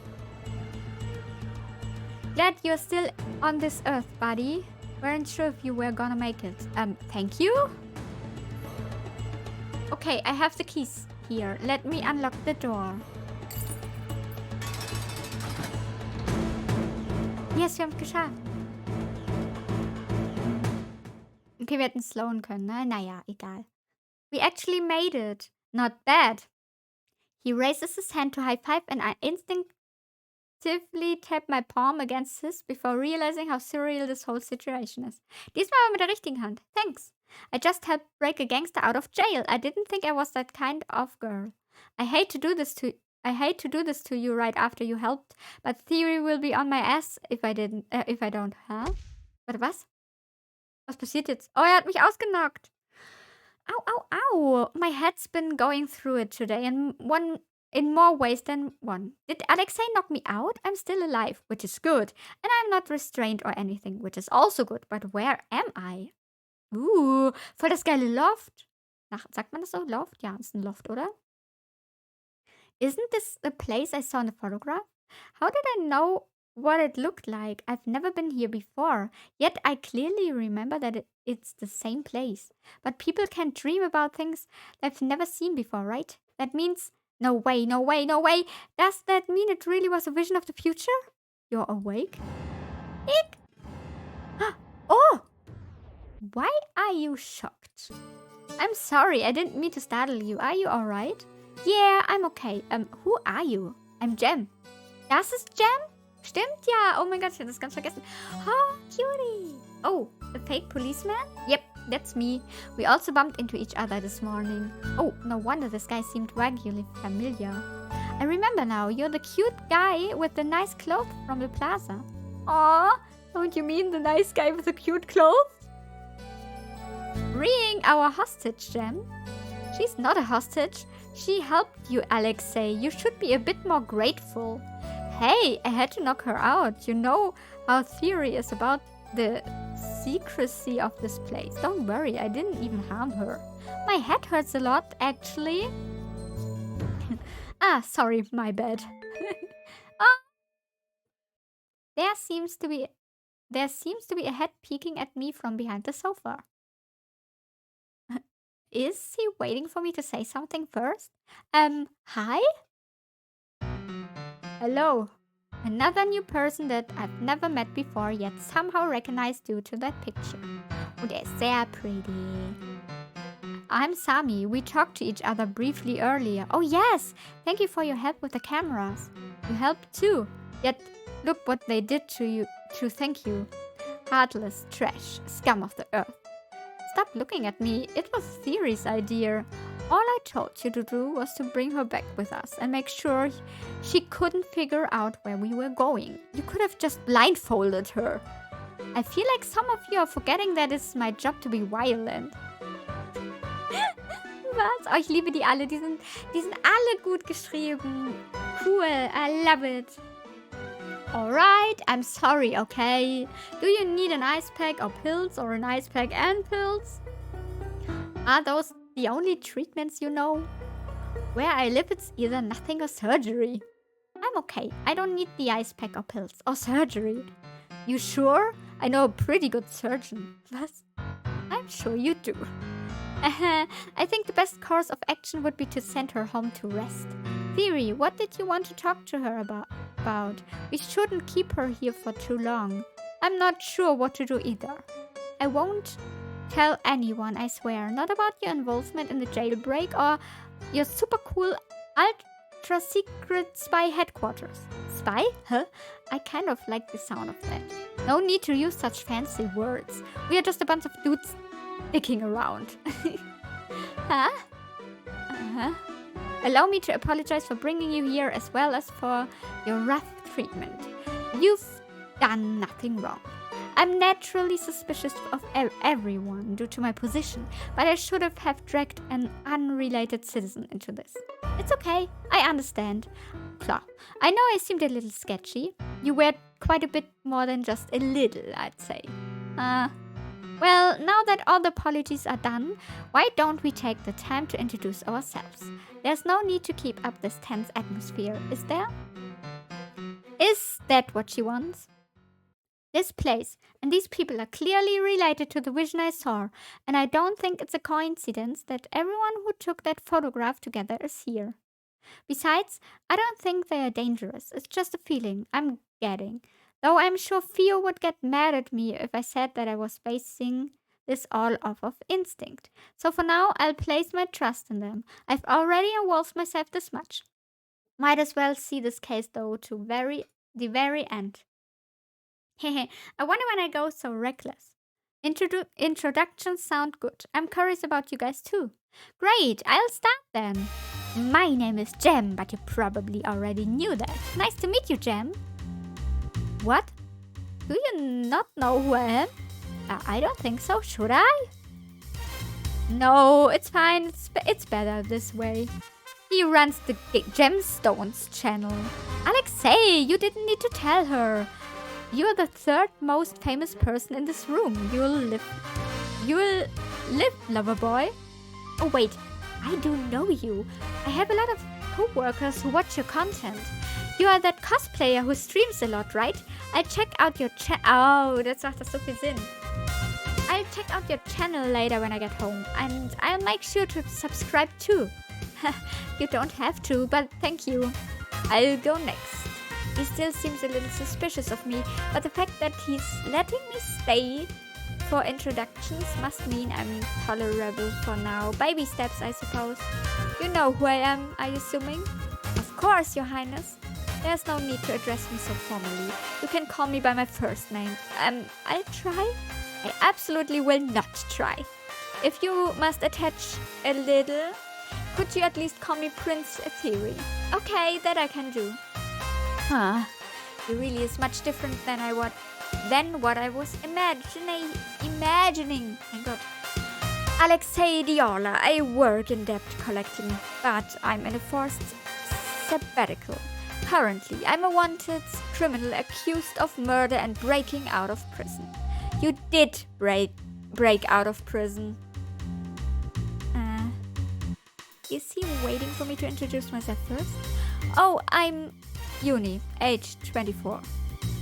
Glad you're still on this earth, buddy. Weren't sure if you were gonna make it. Thank you? Okay, I have the keys here. Let me unlock the door. Yes, wir haben es geschafft. Okay, wir hätten slowen können, ne? Naja, egal. We actually made it. Not bad. He raises his hand to high five and I instinctively tap my palm against his before realizing how surreal this whole situation is. Diesmal aber mit der richtigen Hand. Thanks. I just helped break a gangster out of jail. I didn't think I was that kind of girl. I hate to do this to you right after you helped, but Theory will be on my ass if I don't, huh? Warte, was? Was passiert jetzt? Oh, er hat mich ausgenockt. Ow, ow, ow. My head's been going through it today in more ways than one. Did Alexei knock me out? I'm still alive, which is good. And I'm not restrained or anything, which is also good. But where am I? Voll das geile Loft. Sagt man das so? Loft? Ja, ist ein Loft, oder? Isn't this the place I saw in the photograph? How did I know what it looked like? I've never been here before. Yet I clearly remember that it's the same place. But people can dream about things they've never seen before, right? That means no way, no way, no way. Does that mean it really was a vision of the future? You're awake? Eek! Oh! Why are you shocked? I'm sorry, I didn't mean to startle you. Are you alright? Yeah, I'm okay. Who are you? I'm Jem. Das ist Jem? Stimmt ja. Oh mein Gott, ich hab das ganz vergessen. Oh, cutie. Oh, a fake policeman? Yep, that's me. We also bumped into each other this morning. Oh, no wonder this guy seemed vaguely familiar. I remember now, you're the cute guy with the nice clothes from the plaza. Aw, don't you mean the nice guy with the cute clothes? Freeing our hostage, Jem. She's not a hostage. She helped you, Alexei. You should be a bit more grateful. Hey, I had to knock her out. You know how Theory is about the secrecy of this place. Don't worry, I didn't even harm her. My head hurts a lot, actually. Sorry, my bad. There seems to be a head peeking at me from behind the sofa. Is he waiting for me to say something first? Hi? Hello. Another new person that I've never met before, yet somehow recognized due to that picture. Und er ist sehr pretty. I'm Sami. We talked to each other briefly earlier. Oh yes! Thank you for your help with the cameras. You helped too. Yet, look what they did to you to thank you. Heartless trash, scum of the earth. Stop looking at me. It was Theory's idea. All I told you to do was to bring her back with us and make sure she couldn't figure out where we were going. You could have just blindfolded her. I feel like some of you are forgetting that it's my job to be violent. Was? Oh, ich liebe die alle. Die sind alle gut geschrieben. Cool. I love it. Alright, I'm sorry, okay? Do you need an ice pack or pills, or an ice pack and pills? Are those the only treatments you know? Where I live, it's either nothing or surgery. I'm okay. I don't need the ice pack or pills or surgery. You sure? I know a pretty good surgeon. Was? I'm sure you do. I think the best course of action would be to send her home to rest. Theory, what did you want to talk to her about? We shouldn't keep her here for too long. I'm not sure what to do either. I won't tell anyone, I swear. Not about your involvement in the jailbreak or your super cool ultra secret spy headquarters. Spy? Huh? I kind of like the sound of that. No need to use such fancy words. We are just a bunch of dudes dicking around. Huh? Uh-huh. Allow me to apologize for bringing you here as well as for your rough treatment. You've done nothing wrong. I'm naturally suspicious of everyone due to my position, but I should have dragged an unrelated citizen into this. It's okay, I understand. So, I know I seemed a little sketchy. You were quite a bit more than just a little, I'd say. Well, now that all the apologies are done, why don't we take the time to introduce ourselves? There's no need to keep up this tense atmosphere, is there? Is that what she wants? This place and these people are clearly related to the vision I saw, and I don't think it's a coincidence that everyone who took that photograph together is here. Besides, I don't think they are dangerous. It's just a feeling I'm getting. Though I'm sure Theo would get mad at me if I said that I was basing this all off of instinct. So for now, I'll place my trust in them. I've already involved myself this much. Might as well see this case though to the very end. Hehe, I wonder when I go so reckless. Introductions sound good. I'm curious about you guys too. Great, I'll start then. My name is Jem, but you probably already knew that. Nice to meet you, Jem. What? Do you not know who I am? I don't think so. Should I? No, it's fine. It's better this way. He runs the Gemstones channel. Alexei, you didn't need to tell her. You're the third most famous person in this room. You'll live, lover boy. Oh wait, I do know you. I have a lot of co-workers who watch your content. You are that cosplayer who streams a lot, right? I'll check out your Oh, das macht das so viel Sinn. I'll check out your channel later when I get home. And I'll make sure to subscribe too. You don't have to, but thank you. I'll go next. He still seems a little suspicious of me, but the fact that he's letting me stay for introductions must mean I'm tolerable for now. Baby steps, I suppose. You know who I am, are you assuming? Of course, Your Highness. There's no need to address me so formally. You can call me by my first name. I'll try. I absolutely will not try. If you must attach a little, could you at least call me Prince Ethery? Okay, that I can do. Huh. He really is much different than what I was imagining. Thank God. Alexei Diola, I work in debt collecting, but I'm in a forced sabbatical. Currently, I'm a wanted criminal accused of murder and breaking out of prison. You did break out of prison. Is he waiting for me to introduce myself first? Oh, I'm Yunie, age 24.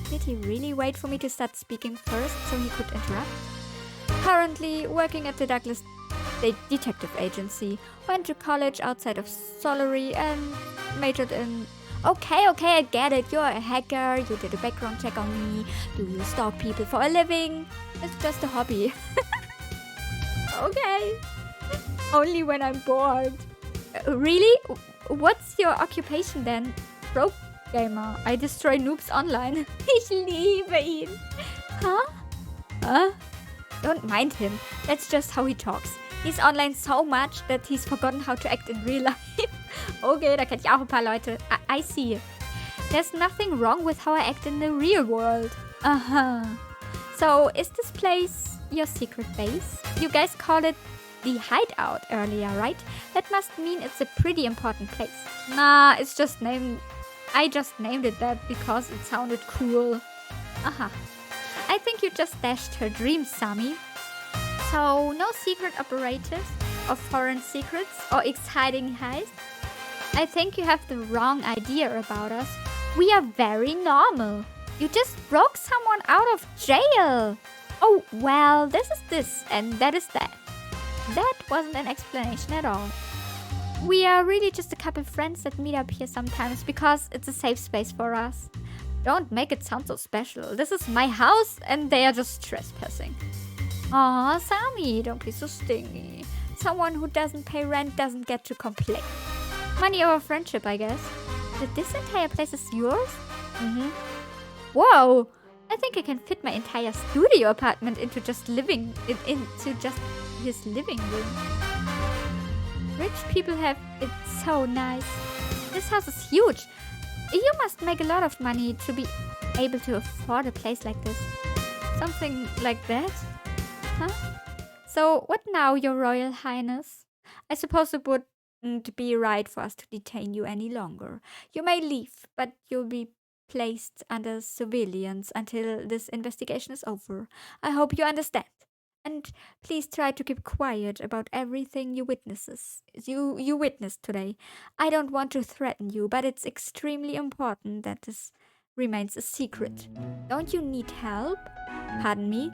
Did he really wait for me to start speaking first so he could interrupt? Currently working at the Douglas State Detective Agency. Went to college outside of Solary and majored in... Okay, I get it. You're a hacker. You did a background check on me. Do you stalk people for a living? It's just a hobby. Okay. Only when I'm bored. Really? What's your occupation then? Pro gamer. I destroy noobs online. Ich liebe ihn. Huh? Don't mind him. That's just how he talks. He's online so much that he's forgotten how to act in real life. Okay, da kenne ich auch ein paar Leute. I see. There's nothing wrong with how I act in the real world. Uh-huh. So, is this place your secret base? You guys called it the hideout earlier, right? That must mean it's a pretty important place. Nah, it's just named... I just named it that because it sounded cool. Aha. I think you just dashed her dreams, Sami. So, no secret operatives or foreign secrets or exciting heists? I think you have the wrong idea about us. We are very normal. You just broke someone out of jail. Oh, well, this is this and that is that. That wasn't an explanation at all. We are really just a couple friends that meet up here sometimes because it's a safe space for us. Don't make it sound so special. This is my house and they are just trespassing. Aw, Sami, don't be so stingy. Someone who doesn't pay rent doesn't get to complain. Money over friendship, I guess. But this entire place is yours? Mm-hmm. Whoa! I think I can fit my entire studio apartment into just into just his living room. Rich people have it so nice. This house is huge. You must make a lot of money to be able to afford a place like this. Something like that? Huh? So, what now, Your Royal Highness? I suppose it wouldn't be right for us to detain you any longer. You may leave, but you'll be placed under surveillance until this investigation is over. I hope you understand. And please try to keep quiet about everything you witnessed today. I don't want to threaten you, but it's extremely important that this remains a secret. Don't you need help? Pardon me?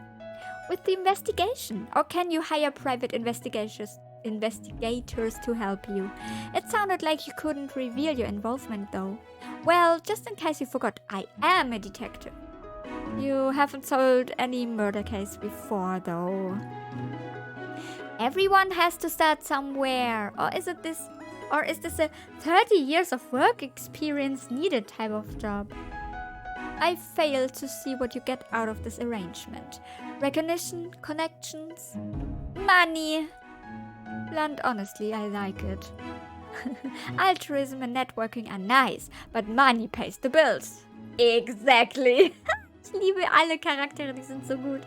With the investigation? Or can you hire private investigators to help you? It sounded like you couldn't reveal your involvement though. Well, just in case you forgot, I am a detective. You haven't solved any murder case before, though. Everyone has to start somewhere. Or is this a 30 years of work experience needed type of job? I fail to see what you get out of this arrangement. Recognition, connections, money. Blunt honestly, I like it. Altruism and networking are nice, but money pays the bills. Exactly. Ich liebe alle Charaktere, die sind so gut.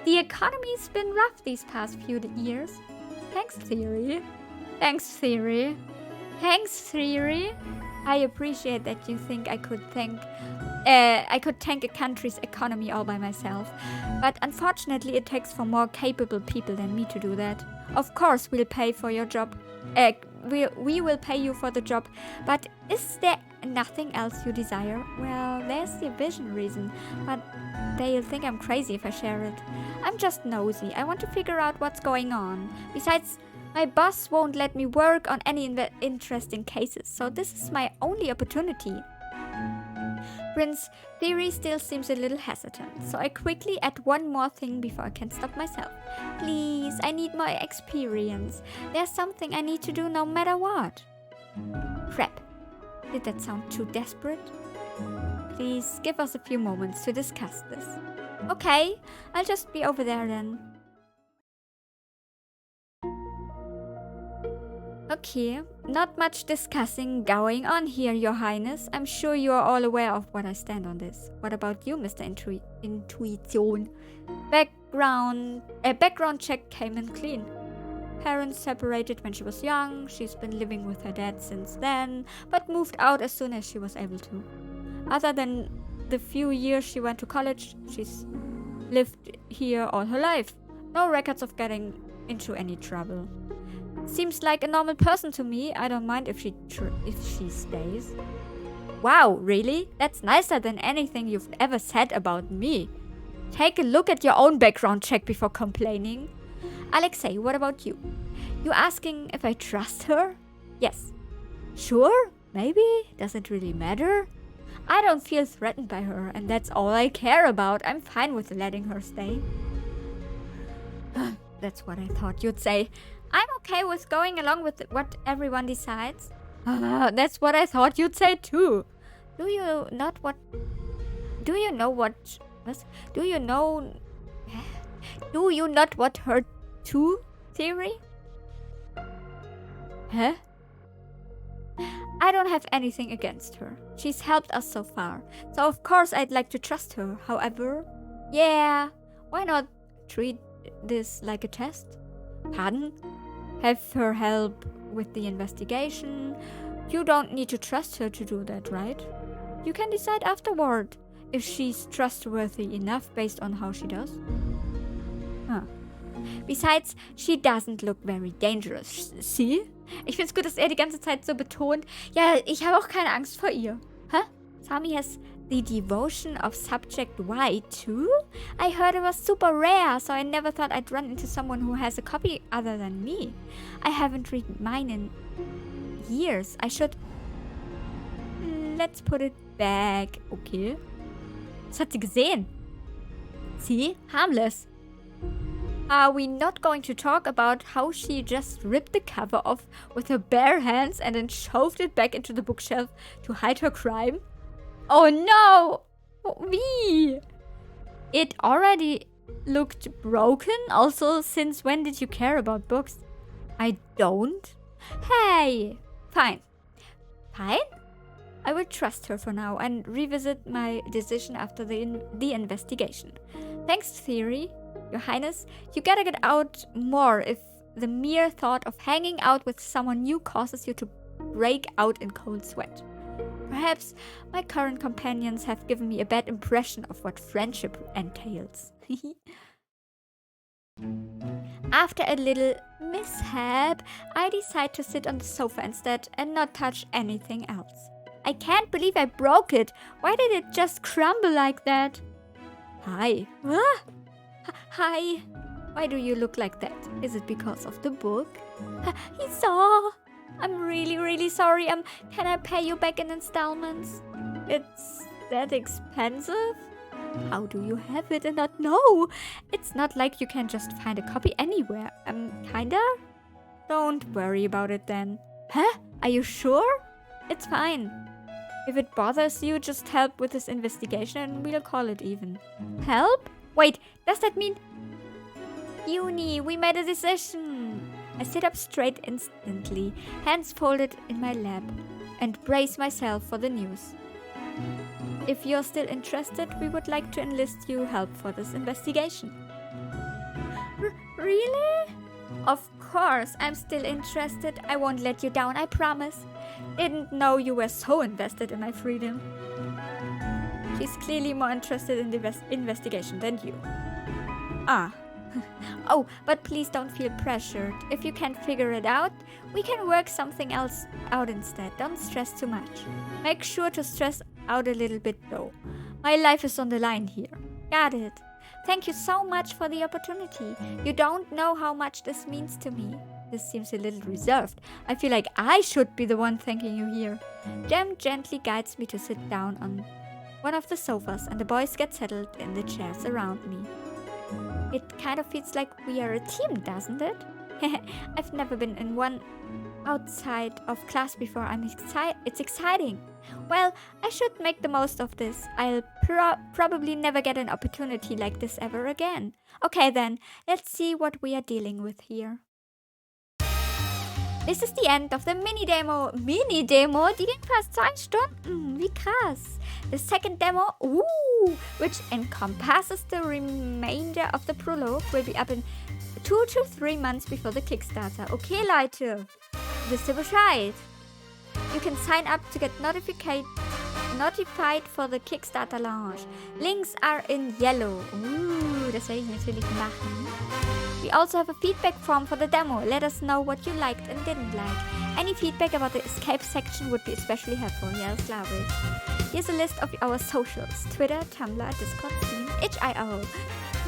The economy's been rough these past few years. Thanks, Theory. Thanks, Theory. Thanks, Theory. I appreciate that you think I could tank a country's economy all by myself. But unfortunately, it takes for more capable people than me to do that. Of course, we'll pay for your job. We will pay you for the job. But is there nothing else you desire? Well, there's the vision reason. But they'll think I'm crazy if I share it. I'm just nosy. I want to figure out what's going on. Besides, my boss won't let me work on any interesting cases, so this is my only opportunity. Prince Theory still seems a little hesitant, so I quickly add one more thing before I can stop myself. Please, I need more experience. There's something I need to do no matter what. Crap. Did that sound too desperate? Please give us a few moments to discuss this. Okay, I'll just be over there then. Okay, not much discussing going on here, Your Highness. I'm sure you are all aware of what I stand on this. What about you, Mr. Intuition? Background check came in clean. Parents separated when she was young. She's been living with her dad since then, but moved out as soon as she was able to. Other than the few years she went to college, she's lived here all her life. No records of getting into any trouble. Seems like a normal person to me. I don't mind if she stays. Wow, really? That's nicer than anything you've ever said about me. Take a look at your own background check before complaining. Alexei, what about you? You asking if I trust her? Yes. Sure? Maybe? Does it really matter? I don't feel threatened by her, and that's all I care about. I'm fine with letting her stay. That's what I thought you'd say. I'm okay with going along with what everyone decides. That's what I thought you'd say too. Do you know what her too theory? Huh? I don't have anything against her. She's helped us so far. So of course I'd like to trust her. However, yeah, why not treat this like a test? Pardon? Have her help with the investigation. You don't need to trust her to do that, right? You can decide afterward if she's trustworthy enough based on how she does. Huh. Besides, she doesn't look very dangerous. See? Ich find's gut, dass die ganze Zeit so betont. Ja, ich habe auch keine Angst vor ihr. Huh? Sami has the devotion of subject Y too? I heard it was super rare, so I never thought I'd run into someone who has a copy other than me. I haven't read mine in years. I should... Let's put it back. Okay. Was hat sie gesehen? See? Harmless. Are we not going to talk about how she just ripped the cover off with her bare hands and then shoved it back into the bookshelf to hide her crime? Oh no! Wie? It already looked broken? Also, since when did you care about books? I don't? Hey! Fine. Fine? I will trust her for now and revisit my decision after the investigation. Thanks, Theory. Your Highness, you gotta get out more if the mere thought of hanging out with someone new causes you to break out in cold sweat. Perhaps my current companions have given me a bad impression of what friendship entails. After a little mishap, I decide to sit on the sofa instead and not touch anything else. I can't believe I broke it. Why did it just crumble like that? Hi. Ah! Hi. Why do you look like that? Is it because of the book? He saw. I'm really sorry. Can I pay you back in installments? It's that expensive? How do you have it and not know? It's not like you can just find a copy anywhere. Kinda? Don't worry about it then. Huh? Are you sure? It's fine. If it bothers you, just help with this investigation and we'll call it even. Help? Wait, does that mean... Yunie, we made a decision. I sit up straight instantly, hands folded in my lap, and brace myself for the news. If you're still interested, we would like to enlist your help for this investigation. Really? Of course, I'm still interested. I won't let you down, I promise. Didn't know you were so invested in my freedom. She's clearly more interested in the investigation than you. Ah. Oh, but please don't feel pressured. If you can't figure it out, we can work something else out instead. Don't stress too much. Make sure to stress out a little bit though. My life is on the line here. Got it. Thank you so much for the opportunity. You don't know how much this means to me. This seems a little reserved. I feel like I should be the one thanking you here. Jem gently guides me to sit down on one of the sofas and the boys get settled in the chairs around me. It kind of feels like we are a team, doesn't it? I've never been in one outside of class before. It's exciting. Well, I should make the most of this. I'll probably never get an opportunity like this ever again. Okay then, let's see what we are dealing with here. This is the end of the Mini-Demo. Mini-Demo? Die ging fast 2 Stunden. Wie krass. The second demo, which encompasses the remainder of the prologue, will be up in 2 to 3 months before the Kickstarter. Okay, Leute. Wisst ihr Bescheid? You can sign up to get notified for the Kickstarter launch. Links are in yellow. Das werde ich natürlich machen. We also have a feedback form for the demo. Let us know what you liked and didn't like. Any feedback about the escape section would be especially helpful. Ja, das glaube ich. Here's a list of our socials. Twitter, Tumblr, Discord, Steam, itch.io.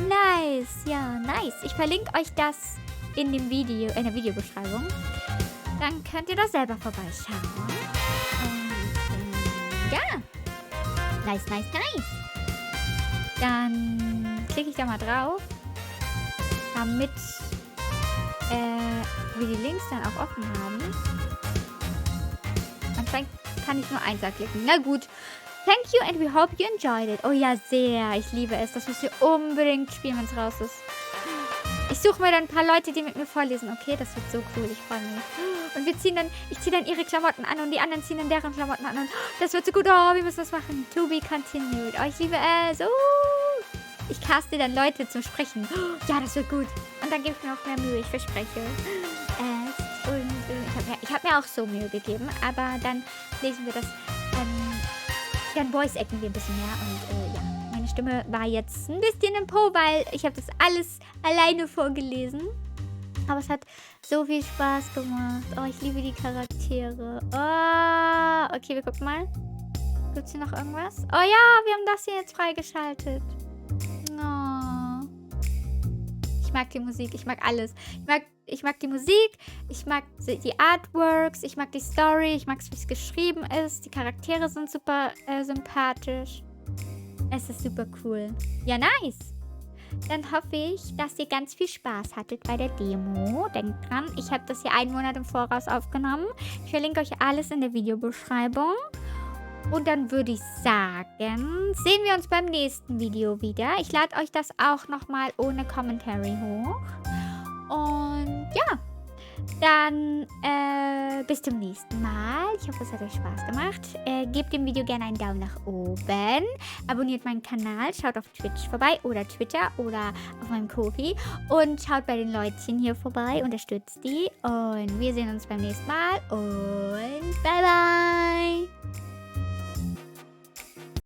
Nice, ja, nice. Ich verlinke euch das in dem Video, in der Videobeschreibung. Dann könnt ihr da selber vorbeischauen. Und ja. Nice. Dann klicke ich da mal drauf, damit wir die Links dann auch offen haben. Anscheinend kann ich nur eins klicken. Na gut. Thank you and we hope you enjoyed it. Oh ja, sehr. Ich liebe es. Das müsst ihr unbedingt spielen, wenn es raus ist. Ich suche mir dann ein paar Leute, die mit mir vorlesen. Okay, das wird so cool. Ich freue mich. Und ich ziehe dann ihre Klamotten an und die anderen ziehen dann deren Klamotten an. Und das wird so gut. Oh, wir müssen das machen. To be continued. Oh, ich liebe es. Ich caste dann Leute zum Sprechen. Ja, das wird gut. Und dann gebe ich mir auch mehr Mühe. Ich verspreche. Und ich hab mir auch so Mühe gegeben. Aber dann lesen wir das. Dann voice-acten wir ein bisschen mehr. Und ja, meine Stimme war jetzt ein bisschen im Po, weil ich habe das alles alleine vorgelesen. Aber es hat so viel Spaß gemacht. Oh, ich liebe die Charaktere. Oh, okay, wir gucken mal. Gibt es hier noch irgendwas? Oh ja, wir haben das hier jetzt freigeschaltet. Oh. Ich mag die Musik, ich mag alles. Ich mag die Musik, ich mag die Artworks, ich mag die Story, ich mag es, wie es geschrieben ist. Die Charaktere sind super sympathisch. Es ist super cool. Ja, nice. Dann hoffe ich, dass ihr ganz viel Spaß hattet bei der Demo. Denkt dran, ich habe das hier 1 Monat im Voraus aufgenommen. Ich verlinke euch alles in der Videobeschreibung. Und dann würde ich sagen, sehen wir uns beim nächsten Video wieder. Ich lade euch das auch nochmal ohne Commentary hoch. Und ja, dann bis zum nächsten Mal. Ich hoffe, es hat euch Spaß gemacht. Gebt dem Video gerne einen Daumen nach oben. Abonniert meinen Kanal. Schaut auf Twitch vorbei oder Twitter oder auf meinem Ko-fi. Und schaut bei den Leutchen hier vorbei. Unterstützt die. Und wir sehen uns beim nächsten Mal. Und bye bye.